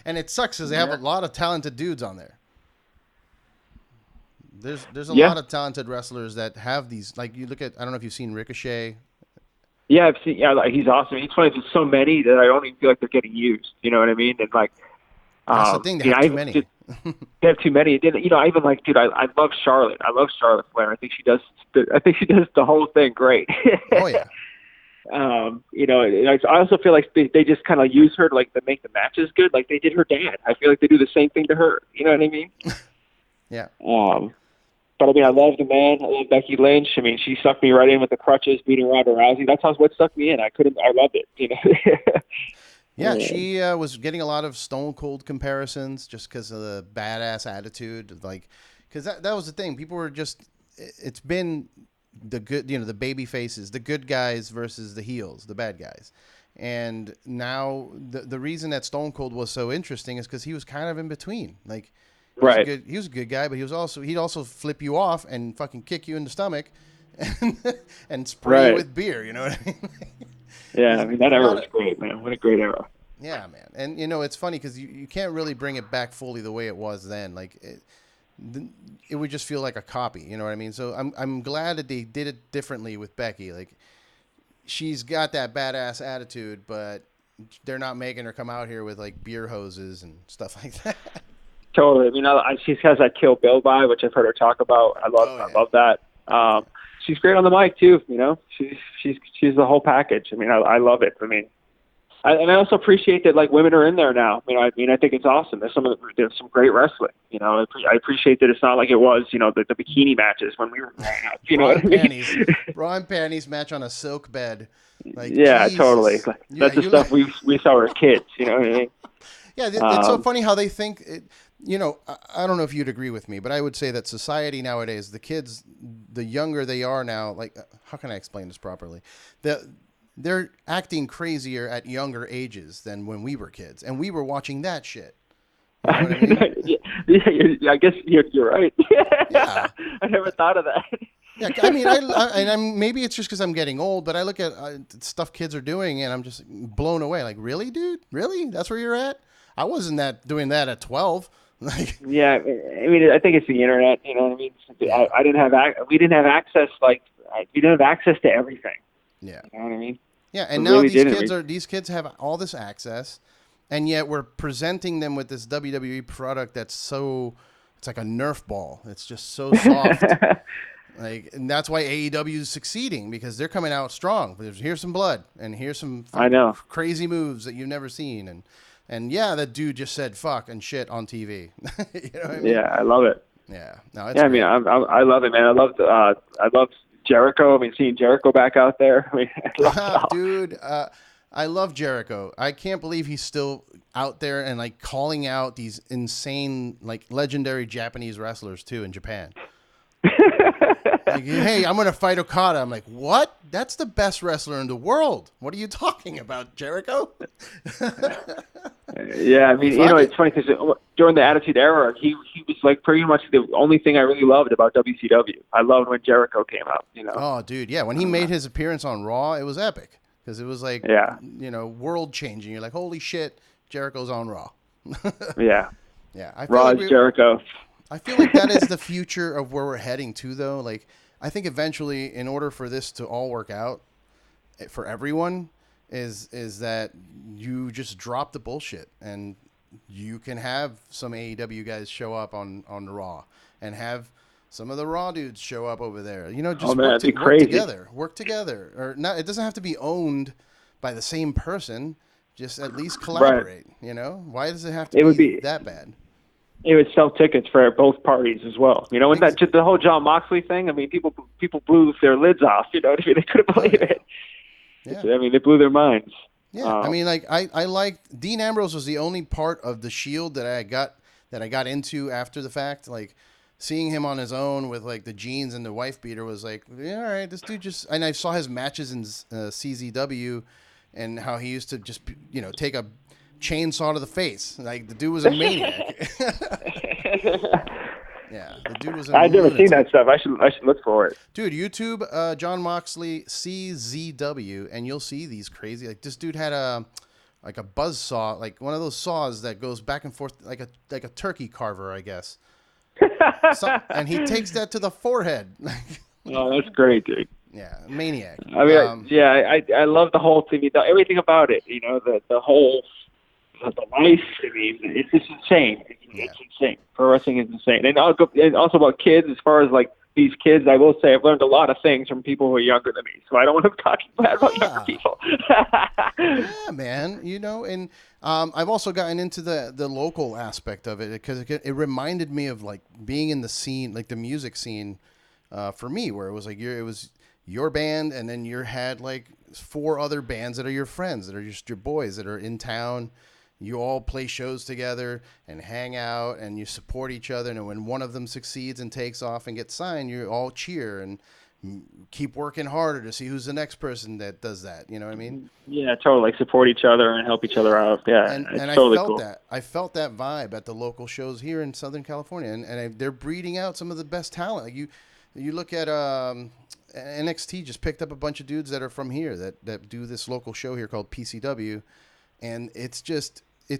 And it sucks because they have a lot of talented dudes on there. There's a lot of talented wrestlers that have these. Like, you look at, I don't know if you've seen Ricochet. Yeah, I've seen. Yeah, like, he's awesome. It's funny, there's so many that I don't even feel like they're getting used. You know what I mean? And like, that's the thing. They have too many. They have too many. I even like, dude. I love Charlotte. I love Charlotte Flair. I think she does the whole thing great. Oh yeah. I also feel like they just kind of use her to like to make the matches good, like they did her dad. I feel like they do the same thing to her. You know what I mean? Yeah. But I mean, I love the man. I love Becky Lynch. I mean, she sucked me right in with the crutches, beating Ronda Rousey. That's what sucked me in. I loved it. You know. Yeah, she was getting a lot of Stone Cold comparisons just because of the badass attitude. Like, because that was the thing. People were just. It's been the good, you know, the baby faces, the good guys versus the heels, the bad guys. And now the reason that Stone Cold was so interesting is because he was kind of in between. Like, he was a good guy, but he'd also flip you off and fucking kick you in the stomach and spray you with beer. You know what I mean? Yeah, I mean, that era was great, man. What a great era. Yeah, man. And, you know, it's funny because you can't really bring it back fully the way it was then. Like, it would just feel like a copy. You know what I mean? So I'm glad that they did it differently with Becky. Like, she's got that badass attitude, but they're not making her come out here with, like, beer hoses and stuff like that. Totally. I mean, she has that Kill Bill vibe, which I've heard her talk about. I love that. She's great on the mic too. You know, she's the whole package. I mean, I love it. I mean, I also appreciate that like women are in there now. You know, I mean, I think it's awesome. There's some great wrestling. You know, I appreciate that it's not like it was. You know, the bikini matches when we were growing up. You know what I mean? Bra and panties match on a silk bed. Like, yeah, Jesus. Totally. That's the stuff we saw as kids. You know what I mean? Yeah, it's so funny how they think. You know, I don't know if you'd agree with me, but I would say that society nowadays, the kids, the younger they are now, like, how can I explain this properly? They're acting crazier at younger ages than when we were kids, and we were watching that shit. You know what I mean? Yeah, I guess you're right. Yeah. I never thought of that. Yeah, I mean, maybe it's just because I'm getting old, but I look at stuff kids are doing, and I'm just blown away. Like, really, dude? Really? That's where you're at? I wasn't doing that at 12. Like, yeah, I mean, I think it's the internet. You know what I mean? We didn't have access. We didn't have access to everything. Yeah, you know what I mean? Yeah, and now these kids have all this access, and yet we're presenting them with this WWE product that's it's like a Nerf ball. It's just so soft. Like, and that's why AEW is succeeding, because they're coming out strong. Here's some blood, and here's some crazy moves that you've never seen, and yeah, that dude just said fuck and shit on TV. You know what I mean? Yeah, I love it. Yeah, no, it's great. I mean, I love it, man. I love Jericho. I mean, seeing Jericho back out there. I mean, dude, I love Jericho. I can't believe he's still out there and like calling out these insane, like legendary Japanese wrestlers too in Japan. Like, hey, I'm going to fight Okada. I'm like, what? That's the best wrestler in the world. What are you talking about, Jericho? Yeah, I mean, you know, it's funny because during the Attitude Era, he was like pretty much the only thing I really loved about WCW. I loved when Jericho came out, you know. Oh, dude, yeah. When he made his appearance on Raw, it was epic because it was like, you know, world-changing. You're like, holy shit, Jericho's on Raw. Yeah. Yeah. I feel like Jericho. I feel like that is the future of where we're heading to, though. Like, I think eventually, in order for this to all work out for everyone, is that you just drop the bullshit and you can have some AEW guys show up on the Raw and have some of the Raw dudes show up over there. You know, just work together. Or not. It doesn't have to be owned by the same person. Just at least collaborate. Right. You know, why does it have to be that bad? It would sell tickets for both parties as well. You know, and that the whole Jon Moxley thing. I mean, people blew their lids off. You know, they couldn't believe it. Yeah. I mean, they blew their minds. Yeah, I mean, like I liked Dean Ambrose was the only part of the Shield that I got into after the fact. Like seeing him on his own with like the jeans and the wife beater was like, yeah, all right, this dude just. And I saw his matches in CZW, and how he used to just take a chainsaw to the face. Like the dude was a maniac. Yeah, the dude was. I've never seen that stuff. I should look for it. Dude, YouTube Jon Moxley CZW, and you'll see these crazy. Like this dude had a buzz saw, like one of those saws that goes back and forth, like a turkey carver, I guess. And he takes that to the forehead. Oh, that's great, dude. Yeah, maniac. I mean, I love the whole thing. Everything about it. You know, the whole. The life, I mean, it's just insane. It's insane. Pro wrestling is insane, and also about kids as far as like these kids, I will say I've learned a lot of things from people who are younger than me. So I don't want to talk bad about younger people. Yeah, man. And I've also gotten into the local aspect of it because it reminded me of like being in the scene, like the music scene, for me, where it was like it was your band, and then you had like 4 other bands that are your friends, that are just your boys that are in town. You all play shows together and hang out, and you support each other. And when one of them succeeds and takes off and gets signed, you all cheer and keep working harder to see who's the next person that does that. You know what I mean? Yeah, totally. Like support each other and help each other out. Yeah, and it's I totally felt cool. that. I felt that vibe at the local shows here in Southern California, and they're breeding out some of the best talent. Like you look at NXT just picked up a bunch of dudes that are from here that do this local show here called PCW, and it's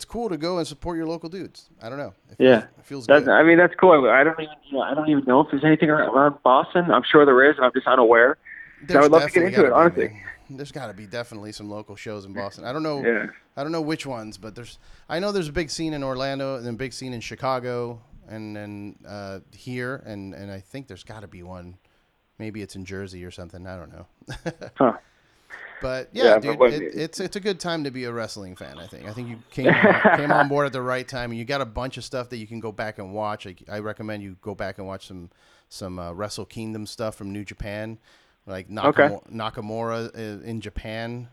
cool to go and support your local dudes. I don't know. It feels good. I mean, that's cool. I don't even know if there's anything around Boston. I'm sure there is, and I'm just unaware. So I would love to get into it, honestly. There's got to be definitely some local shows in Boston. I don't know. Yeah. I don't know which ones, but I know there's a big scene in Orlando and then a big scene in Chicago and then here, and I think there's got to be one. Maybe it's in Jersey or something. I don't know. Huh. But dude, it's a good time to be a wrestling fan. I think you came on board at the right time, and you got a bunch of stuff that you can go back and watch. I recommend you go back and watch some Wrestle Kingdom stuff from New Japan, like Nakamura in Japan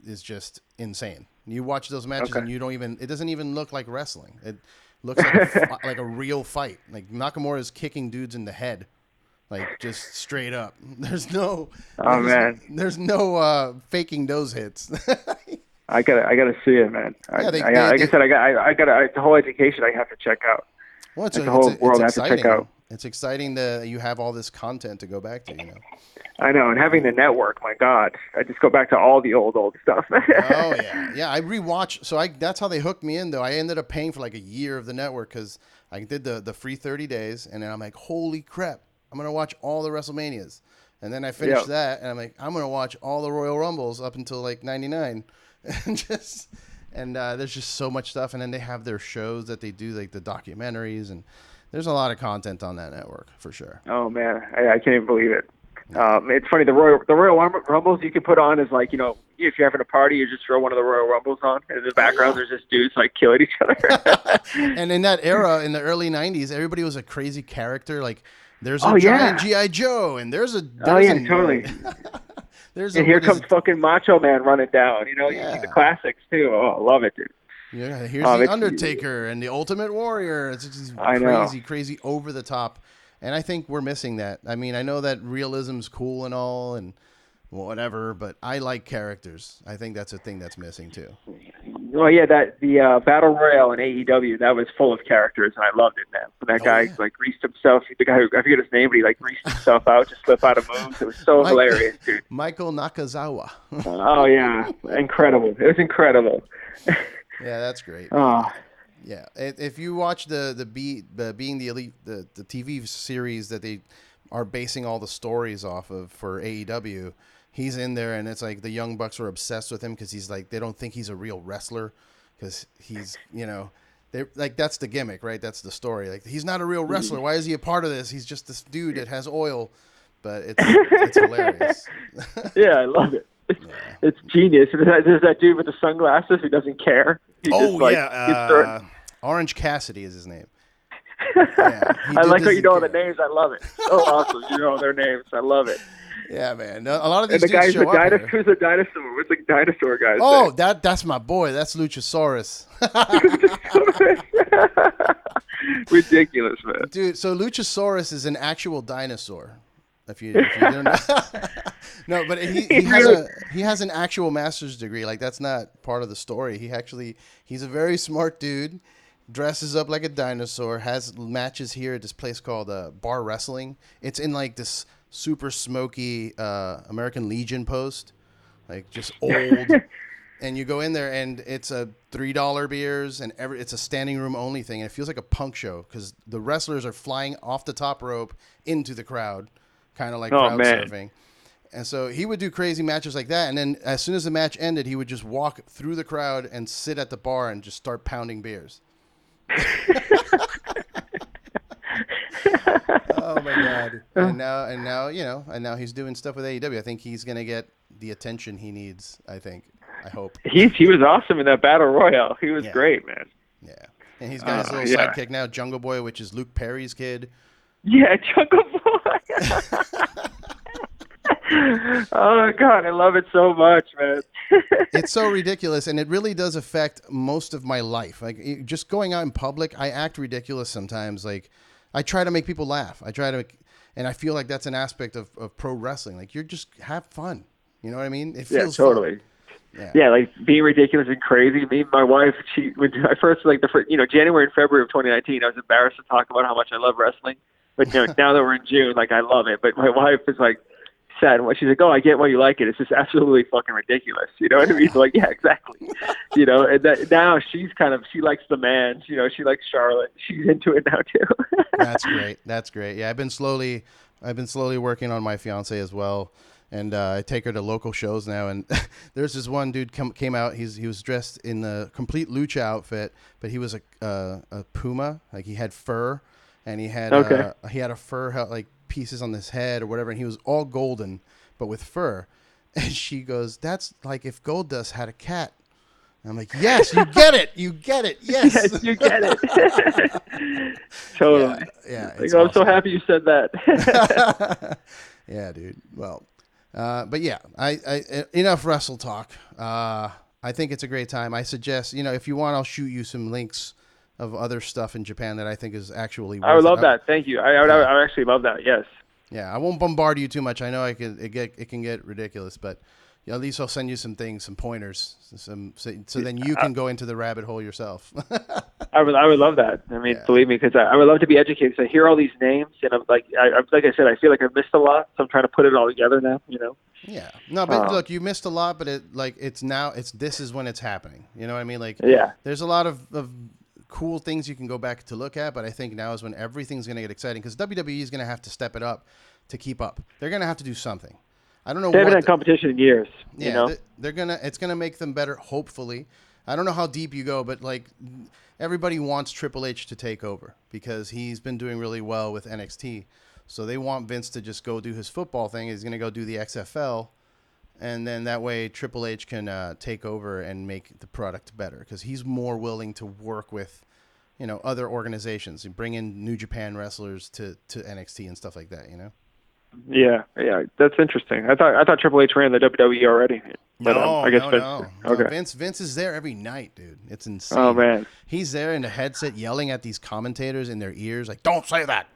is just insane. You watch those matches and it doesn't even look like wrestling. It looks like like a real fight. Like Nakamura is kicking dudes in the head. Like just straight up. There's no faking those hits. I gotta see it, man. Like I said, I got the whole education I have to check out. Well, the whole world I have to check out. It's exciting that you have all this content to go back to. I know, and having the network, my God, I just go back to all the old stuff. Oh yeah. I rewatch. So that's how they hooked me in, though. I ended up paying for like a year of the network because I did the free 30 days, and then I'm like, holy crap. I'm going to watch all the WrestleManias. And then I finished that, and I'm like, I'm going to watch all the Royal Rumbles up until like 99. And there's just so much stuff. And then they have their shows that they do, like the documentaries. And there's a lot of content on that network, for sure. Oh, man. I can't even believe it. It's funny. The Royal Rumbles you can put on is like, if you're having a party, you just throw one of the Royal Rumbles on. And in the background, there's just dudes like killing each other. And in that era, in the early 90s, everybody was a crazy character. Like, there's a giant G.I. Joe, and there's totally. And here comes fucking Macho Man running down. You see the classics, too. Oh, I love it, dude. Yeah, here's the Undertaker and the Ultimate Warrior. It's just crazy, over the top. And I think we're missing that. I mean, I know that realism's cool and all and whatever, but I like characters. I think that's a thing that's missing, too. Well, yeah, the Battle Royale in AEW, that was full of characters, and I loved it, man. When that guy like greased himself, the guy who, I forget his name, but he like greased himself out to slip out of moves. It was so hilarious, dude. Michael Nakazawa. Oh yeah, incredible! It was incredible. Yeah, that's great. Oh. Yeah, if you watch the Being the Elite, the TV series that they are basing all the stories off of for AEW. He's in there, and it's like the Young Bucks are obsessed with him because he's like, they don't think he's a real wrestler because he's, they're like, that's the gimmick, right? That's the story. Like, he's not a real wrestler. Why is he a part of this? He's just this dude that has oil, but it's hilarious. Yeah, I love it. It's genius. There's that dude with the sunglasses who doesn't care. Orange Cassidy is his name. Yeah, I like how you know all the names. I love it. So awesome. You know their names. I love it. Yeah, man. A lot of these dudes show up here. Who's a dinosaur? What's the dinosaur guy? Oh, that's my boy. That's Luchasaurus. Ridiculous, man. Dude, so Luchasaurus is an actual dinosaur. If you don't know. No, but he has an actual master's degree. Like, that's not part of the story. He's a very smart dude. Dresses up like a dinosaur. Has matches here at this place called Bar Wrestling. It's in like this super smoky American Legion post, like just old. And you go in there, and it's a $3 beers, and it's a standing room only thing, and it feels like a punk show because the wrestlers are flying off the top rope into the crowd, kind of like crowd surfing. And so he would do crazy matches like that, and then as soon as the match ended, he would just walk through the crowd and sit at the bar and just start pounding beers. Oh my God. And now, and now he's doing stuff with AEW. I think he's going to get the attention he needs, I think. I hope. He was awesome in that battle royal. He was great, man. Yeah. And he's got his little sidekick now, Jungle Boy, which is Luke Perry's kid. Yeah, Jungle Boy. Oh, God, I love it so much, man. It's so ridiculous, and it really does affect most of my life. Like, just going out in public, I act ridiculous sometimes. Like, I try to make people laugh. And I feel like that's an aspect of pro wrestling. Like, you're just have fun. You know what I mean? It feels totally. Fun. Yeah, like being ridiculous and crazy. Me and my wife, when I first, January and February of 2019, I was embarrassed to talk about how much I love wrestling. But now that we're in June, like, I love it. But my wife is like, sad. She's like, "Oh, I get why you like it. It's just absolutely fucking ridiculous." You know what I mean? Like, yeah, exactly. And now she likes the man. She likes Charlotte. She's into it now too. That's great. Yeah, I've been slowly working on my fiance as well, and I take her to local shows now. And there's this one dude came out. He was dressed in the complete lucha outfit, but he was a puma. Like, he had fur, and he had a fur like pieces on his head or whatever, and he was all golden but with fur. And she goes, "That's like if Goldust had a cat." And I'm like, "Yes, you get it, yes." Yes, you get it. Totally. Yeah, I'm awesome. So happy you said that. Yeah, dude. Well, but yeah, I enough wrestle talk. I think it's a great time. I suggest, if you want, I'll shoot you some links of other stuff in Japan that I think is actually worth I would love it. That. Thank you. I would actually love that. Yes. Yeah, I won't bombard you too much. I know it can get ridiculous, but at least I'll send you some things, some pointers, so then you can go into the rabbit hole yourself. I would love that. I mean, believe me, because I would love to be educated. So I hear all these names, and I'm like I said, I feel like I've missed a lot. So I'm trying to put it all together now. Yeah. No, but look, you missed a lot, but this is when it's happening. You know what I mean? Like, there's a lot of cool things you can go back to look at, but I think now is when everything's going to get exciting, because WWE is going to have to step it up to keep up. They're going to have to do something. I don't know. They haven't had competition in years. Yeah, it's gonna make them better. Hopefully, I don't know how deep you go, but like, everybody wants Triple H to take over because he's been doing really well with NXT. So they want Vince to just go do his football thing. He's gonna go do the XFL. And then that way Triple H can take over and make the product better, because he's more willing to work with, other organizations and bring in New Japan wrestlers to NXT and stuff like that, Yeah, that's interesting. I thought Triple H ran the WWE already. But, no, I guess no. Okay. Vince is there every night, dude. It's insane. Oh, man. He's there in the headset yelling at these commentators in their ears, like, "Don't say that.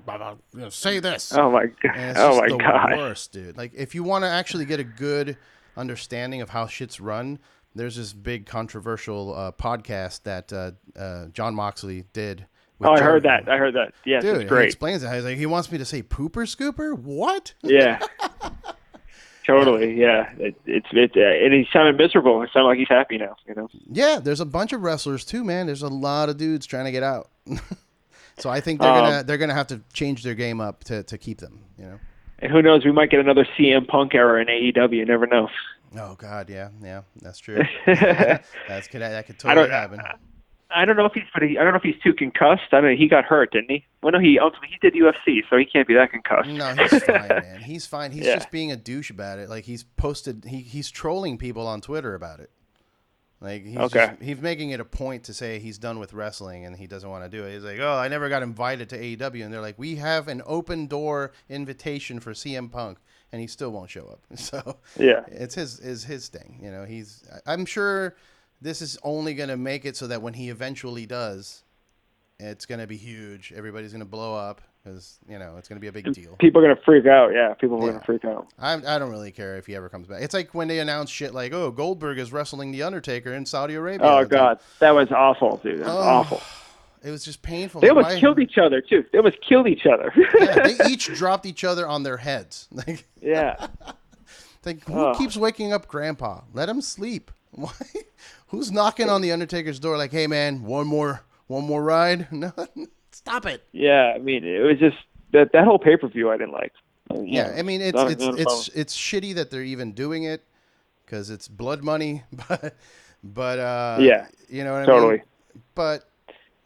Say this." Oh, my God. And it's just the worst, dude. Like, if you want to actually get a good understanding of how shit's run, there's this big controversial podcast that John Moxley did. I heard that. Yes, dude, it's great. He explains it. He's like, he wants me to say pooper scooper? What? Yeah. Totally, yeah. And he sounded miserable. It sounded like he's happy now, Yeah, there's a bunch of wrestlers too, man. There's a lot of dudes trying to get out. So I think they're gonna have to change their game up to keep them, And who knows, we might get another CM Punk era in AEW. You never know. Oh God, yeah, that's true. that could totally happen. I don't know if he's too concussed. I mean, he got hurt, didn't he? Well, no, he did UFC, so he can't be that concussed. No, he's fine, man. He's fine. He's just being a douche about it. Like, he's trolling people on Twitter about it. Like, he's making it a point to say he's done with wrestling and he doesn't want to do it. He's like, "Oh, I never got invited to AEW," and they're like, "We have an open door invitation for CM Punk," and he still won't show up. So it's his thing. I'm sure this is only going to make it so that when he eventually does, it's going to be huge. Everybody's going to blow up because, it's going to be a big deal. People are going to freak out. Yeah, people are going to freak out. I don't really care if he ever comes back. It's like when they announce shit like, "Oh, Goldberg is wrestling The Undertaker in Saudi Arabia." Oh, God. That was awful, dude. That was awful. It was just painful. They almost killed each other, too. They almost killed each other. Yeah, they each dropped each other on their heads. Yeah. Like, who keeps waking up Grandpa? Let him sleep. Why? Who's knocking on the Undertaker's door like, "Hey, man, one more ride"? No, stop it. Yeah, I mean, it was just that whole pay-per-view I didn't like. Yeah, I mean, it's shitty that they're even doing it because it's blood money, but yeah, you know what I totally. mean? But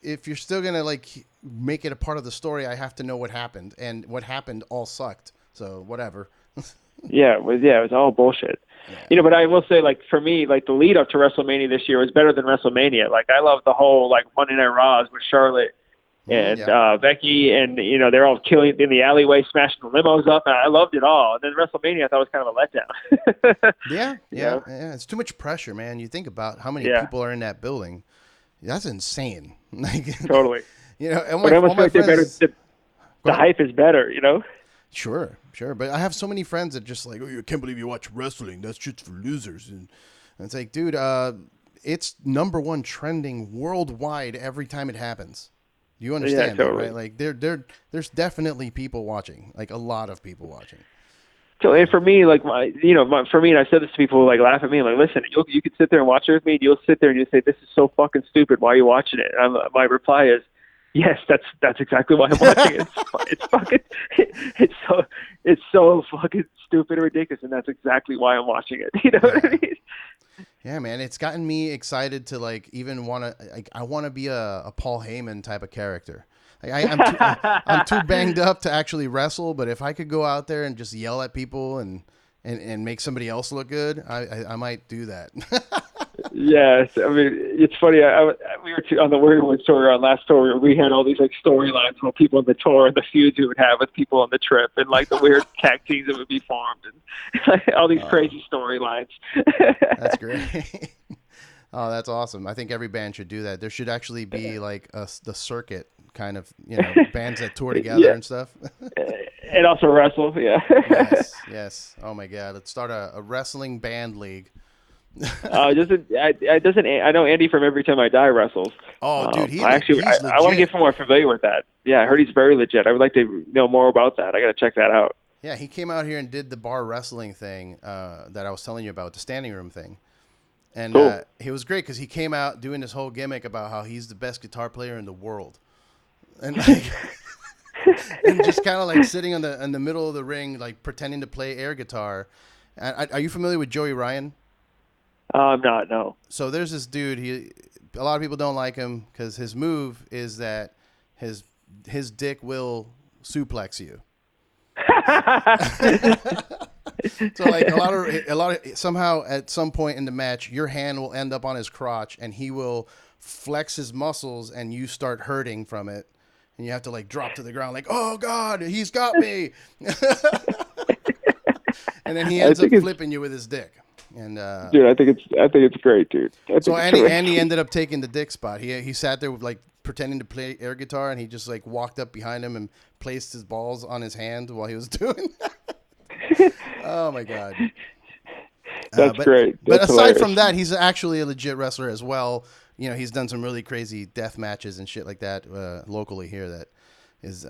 if you're still gonna make it a part of the story, I have to know what happened, and what happened all sucked. So whatever. Yeah, it was all bullshit. Yeah. But I will say, like, for me, like, the lead up to WrestleMania this year was better than WrestleMania. Like, I love the whole, like, Monday Night Raws with Charlotte and Becky, and, they're all killing in the alleyway, smashing the limos up, and I loved it all. And then WrestleMania, I thought was kind of a letdown. Yeah. It's too much pressure, man. You think about how many people are in that building. That's insane. Like, totally. And but I almost feel like friends, the hype is better, Sure. But I have so many friends that just like, I can't believe you watch wrestling. That's just for losers. And it's like, dude, it's #1 trending worldwide every time it happens. You understand that, right? Like, there's definitely people watching, like a lot of people watching. So, and for me, like, for me, and I said this to people who, like, laugh at me, like, listen, you could sit there and watch it with me, and you'll sit there and you'll say, this is so fucking stupid. Why are you watching it? And my reply is, yes, that's exactly why I'm watching it. It's so fucking stupid and ridiculous, and that's exactly why I'm watching it. You know what I mean? Yeah, man, it's gotten me excited to, like, even want to, like, I want to be a Paul Heyman type of character. Like, I'm too banged up to actually wrestle, but if I could go out there and just yell at people and make somebody else look good, I might do that. Yes, I mean, it's funny. We were on the Worrywood tour, on last tour, where we had all these, like, storylines about people on the tour and the feuds we would have with people on the trip, and, like, the weird tag teams that would be formed, and all these crazy storylines. That's great. Oh, that's awesome. I think every band should do that. There should actually be, like, the circuit kind of, bands that tour together and stuff. And also wrestle, Yes. Oh my God, let's start a wrestling band league. I know Andy from Every Time I Die wrestles. Oh, dude, he's I want to get more familiar with that. Yeah, I heard he's very legit. I would like to know more about that. I got to check that out. Yeah, he came out here and did the bar wrestling thing that I was telling you about, the standing room thing. And cool. He was great because he came out doing this whole gimmick about how he's the best guitar player in the world. And like, and just kind of like sitting in the middle of the ring, like pretending to play air guitar. Are you familiar with Joey Ryan? I'm not, no. So there's this dude. A lot of people don't like him because his move is that his dick will suplex you. So like a lot of somehow at some point in the match, your hand will end up on his crotch, and he will flex his muscles, and you start hurting from it, and you have to like drop to the ground like, oh God, he's got me. And then he ends up flipping you with his dick. And dude, I think it's great, dude. So Andy ended up taking the dick spot. He sat there with like pretending to play air guitar, and he just like walked up behind him and placed his balls on his hand while he was doing that. Oh my God. That's great. But aside from that, he's actually a legit wrestler as well. He's done some really crazy death matches and shit like that locally here. That is,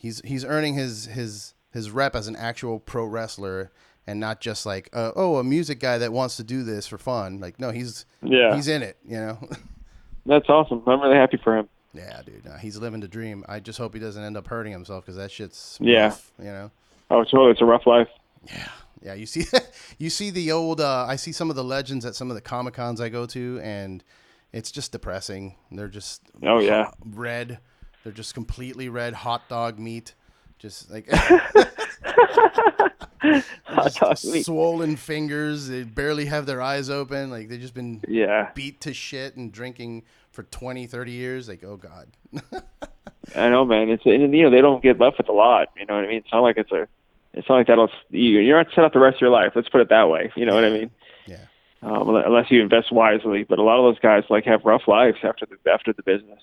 he's earning his rep as an actual pro wrestler. And not just like, a music guy that wants to do this for fun. Like, no, he's in it, That's awesome. I'm really happy for him. Yeah, dude. No, he's living the dream. I just hope he doesn't end up hurting himself because that shit's rough, Oh, it's a rough life. Yeah. You see the old. I see some of the legends at some of the Comic-Cons I go to, and it's just depressing. They're just red. They're just completely red hot dog meat. Just like. Swollen fingers. They barely have their eyes open. Like they've just been beat to shit and drinking for 20, 30 years. Like, oh God. I know, man. They don't get left with a lot. You know what I mean? It's not like that'll. You're not set up the rest of your life. Let's put it that way. You know what I mean? Yeah. Unless you invest wisely, but a lot of those guys like have rough lives after the business.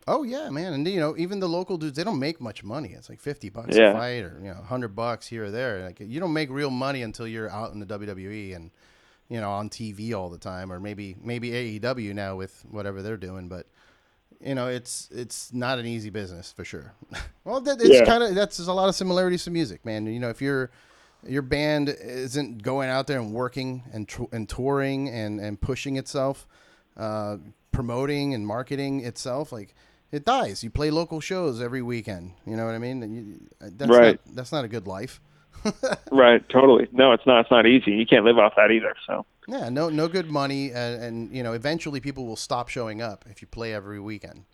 Oh yeah, man, and even the local dudes, they don't make much money. It's like $50 a fight, or $100 here or there. Like you don't make real money until you're out in the WWE and on TV all the time, or maybe AEW now with whatever they're doing. But it's not an easy business for sure. Well, that's a lot of similarities to music, man. If your band isn't going out there and working and touring and pushing itself, promoting and marketing itself, like. It dies. You play local shows every weekend. You know what I mean? That's not a good life. Right. Totally. No, it's not. It's not easy. You can't live off that either. So. Yeah. No good money, and eventually people will stop showing up if you play every weekend.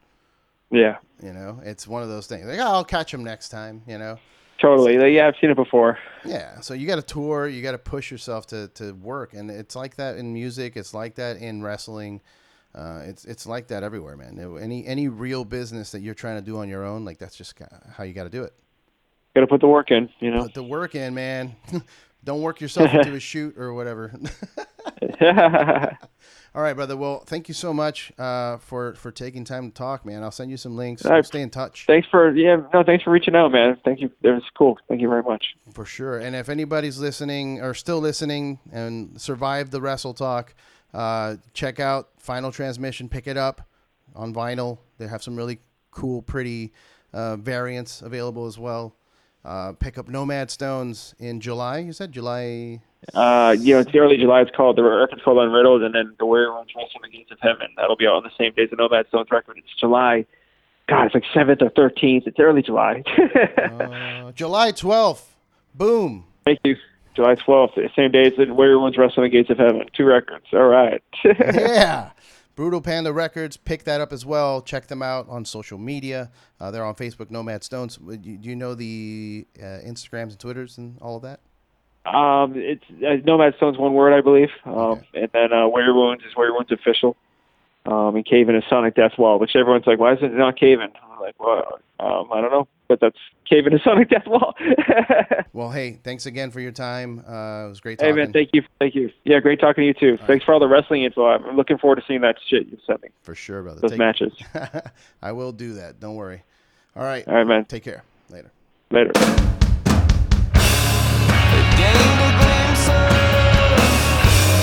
Yeah. You know, it's one of those things. Like, oh, I'll catch them next time, you know. Totally. Like, yeah, I've seen it before. Yeah, so you got to tour, you got to push yourself to work, and it's like that in music. It's like that in wrestling. It's like that everywhere, man. Any real business that you're trying to do on your own, like that's just how you got to do it. Got to put the work in, you know. Put the work in, man. Don't work yourself into a shoot or whatever. All right, brother. Well, thank you so much for taking time to talk, man. I'll send you some links. We'll stay in touch. Thanks for reaching out, man. Thank you. It was cool. Thank you very much. For sure. And if anybody's listening or still listening and survived the Wrestle Talk, check out Final Transmission. Pick it up on vinyl. They have some really cool, pretty variants available as well. Pick up Nomad Stones in July. You said July? It's the early July. It's called, the record's called Unriddled, and then The Warrior Runs Wrestling the Gates of Heaven. That'll be out on the same day as the Nomad Stones record. It's July. God, it's like 7th or 13th. It's early July. July 12th. Boom. Thank you. July 12th. Same day as the Warrior Runs Wrestling the Gates of Heaven. 2 records. All right. Yeah. Brutal Panda Records. Pick that up as well. Check them out on social media. They're on Facebook, Nomad Stones. Do you know the Instagrams and Twitters and all of that? It's Nomad Stones, one word, I believe. Okay. And then Warrior Wounds is Warrior Wounds Official. And Caven is Sonic Death Wall, which everyone's like, why is it not Caven? I'm like, well, I don't know. But that's Caven is Sonic Death Wall. Well, hey, thanks again for your time. It was great talking. Hey, man, thank you. Yeah, great talking to you, too. Thanks for all the wrestling info. I'm looking forward to seeing that shit you sent me. For sure, brother. Those matches. I will do that. Don't worry. All right, man. Take care. Later.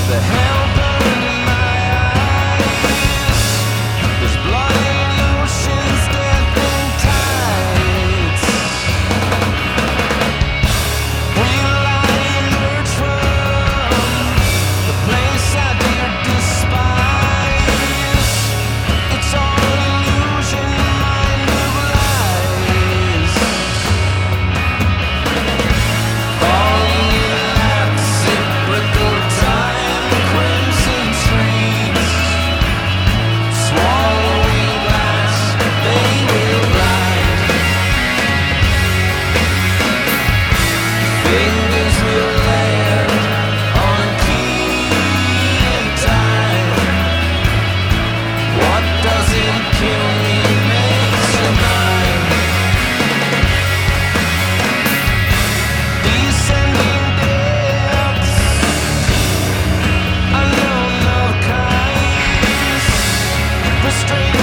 The hell burned in my eyes. There's blood in oceans, death in tides. We lie and emerge from the place I did despise. It's all illusion, mind of lies. Falling in laps, cyclical time, crimson trees. Swallowing glass, they will ride. Fingers will land on key and time. What doesn't kill me makes you mine. Descending depths, unknown of kinds, restrained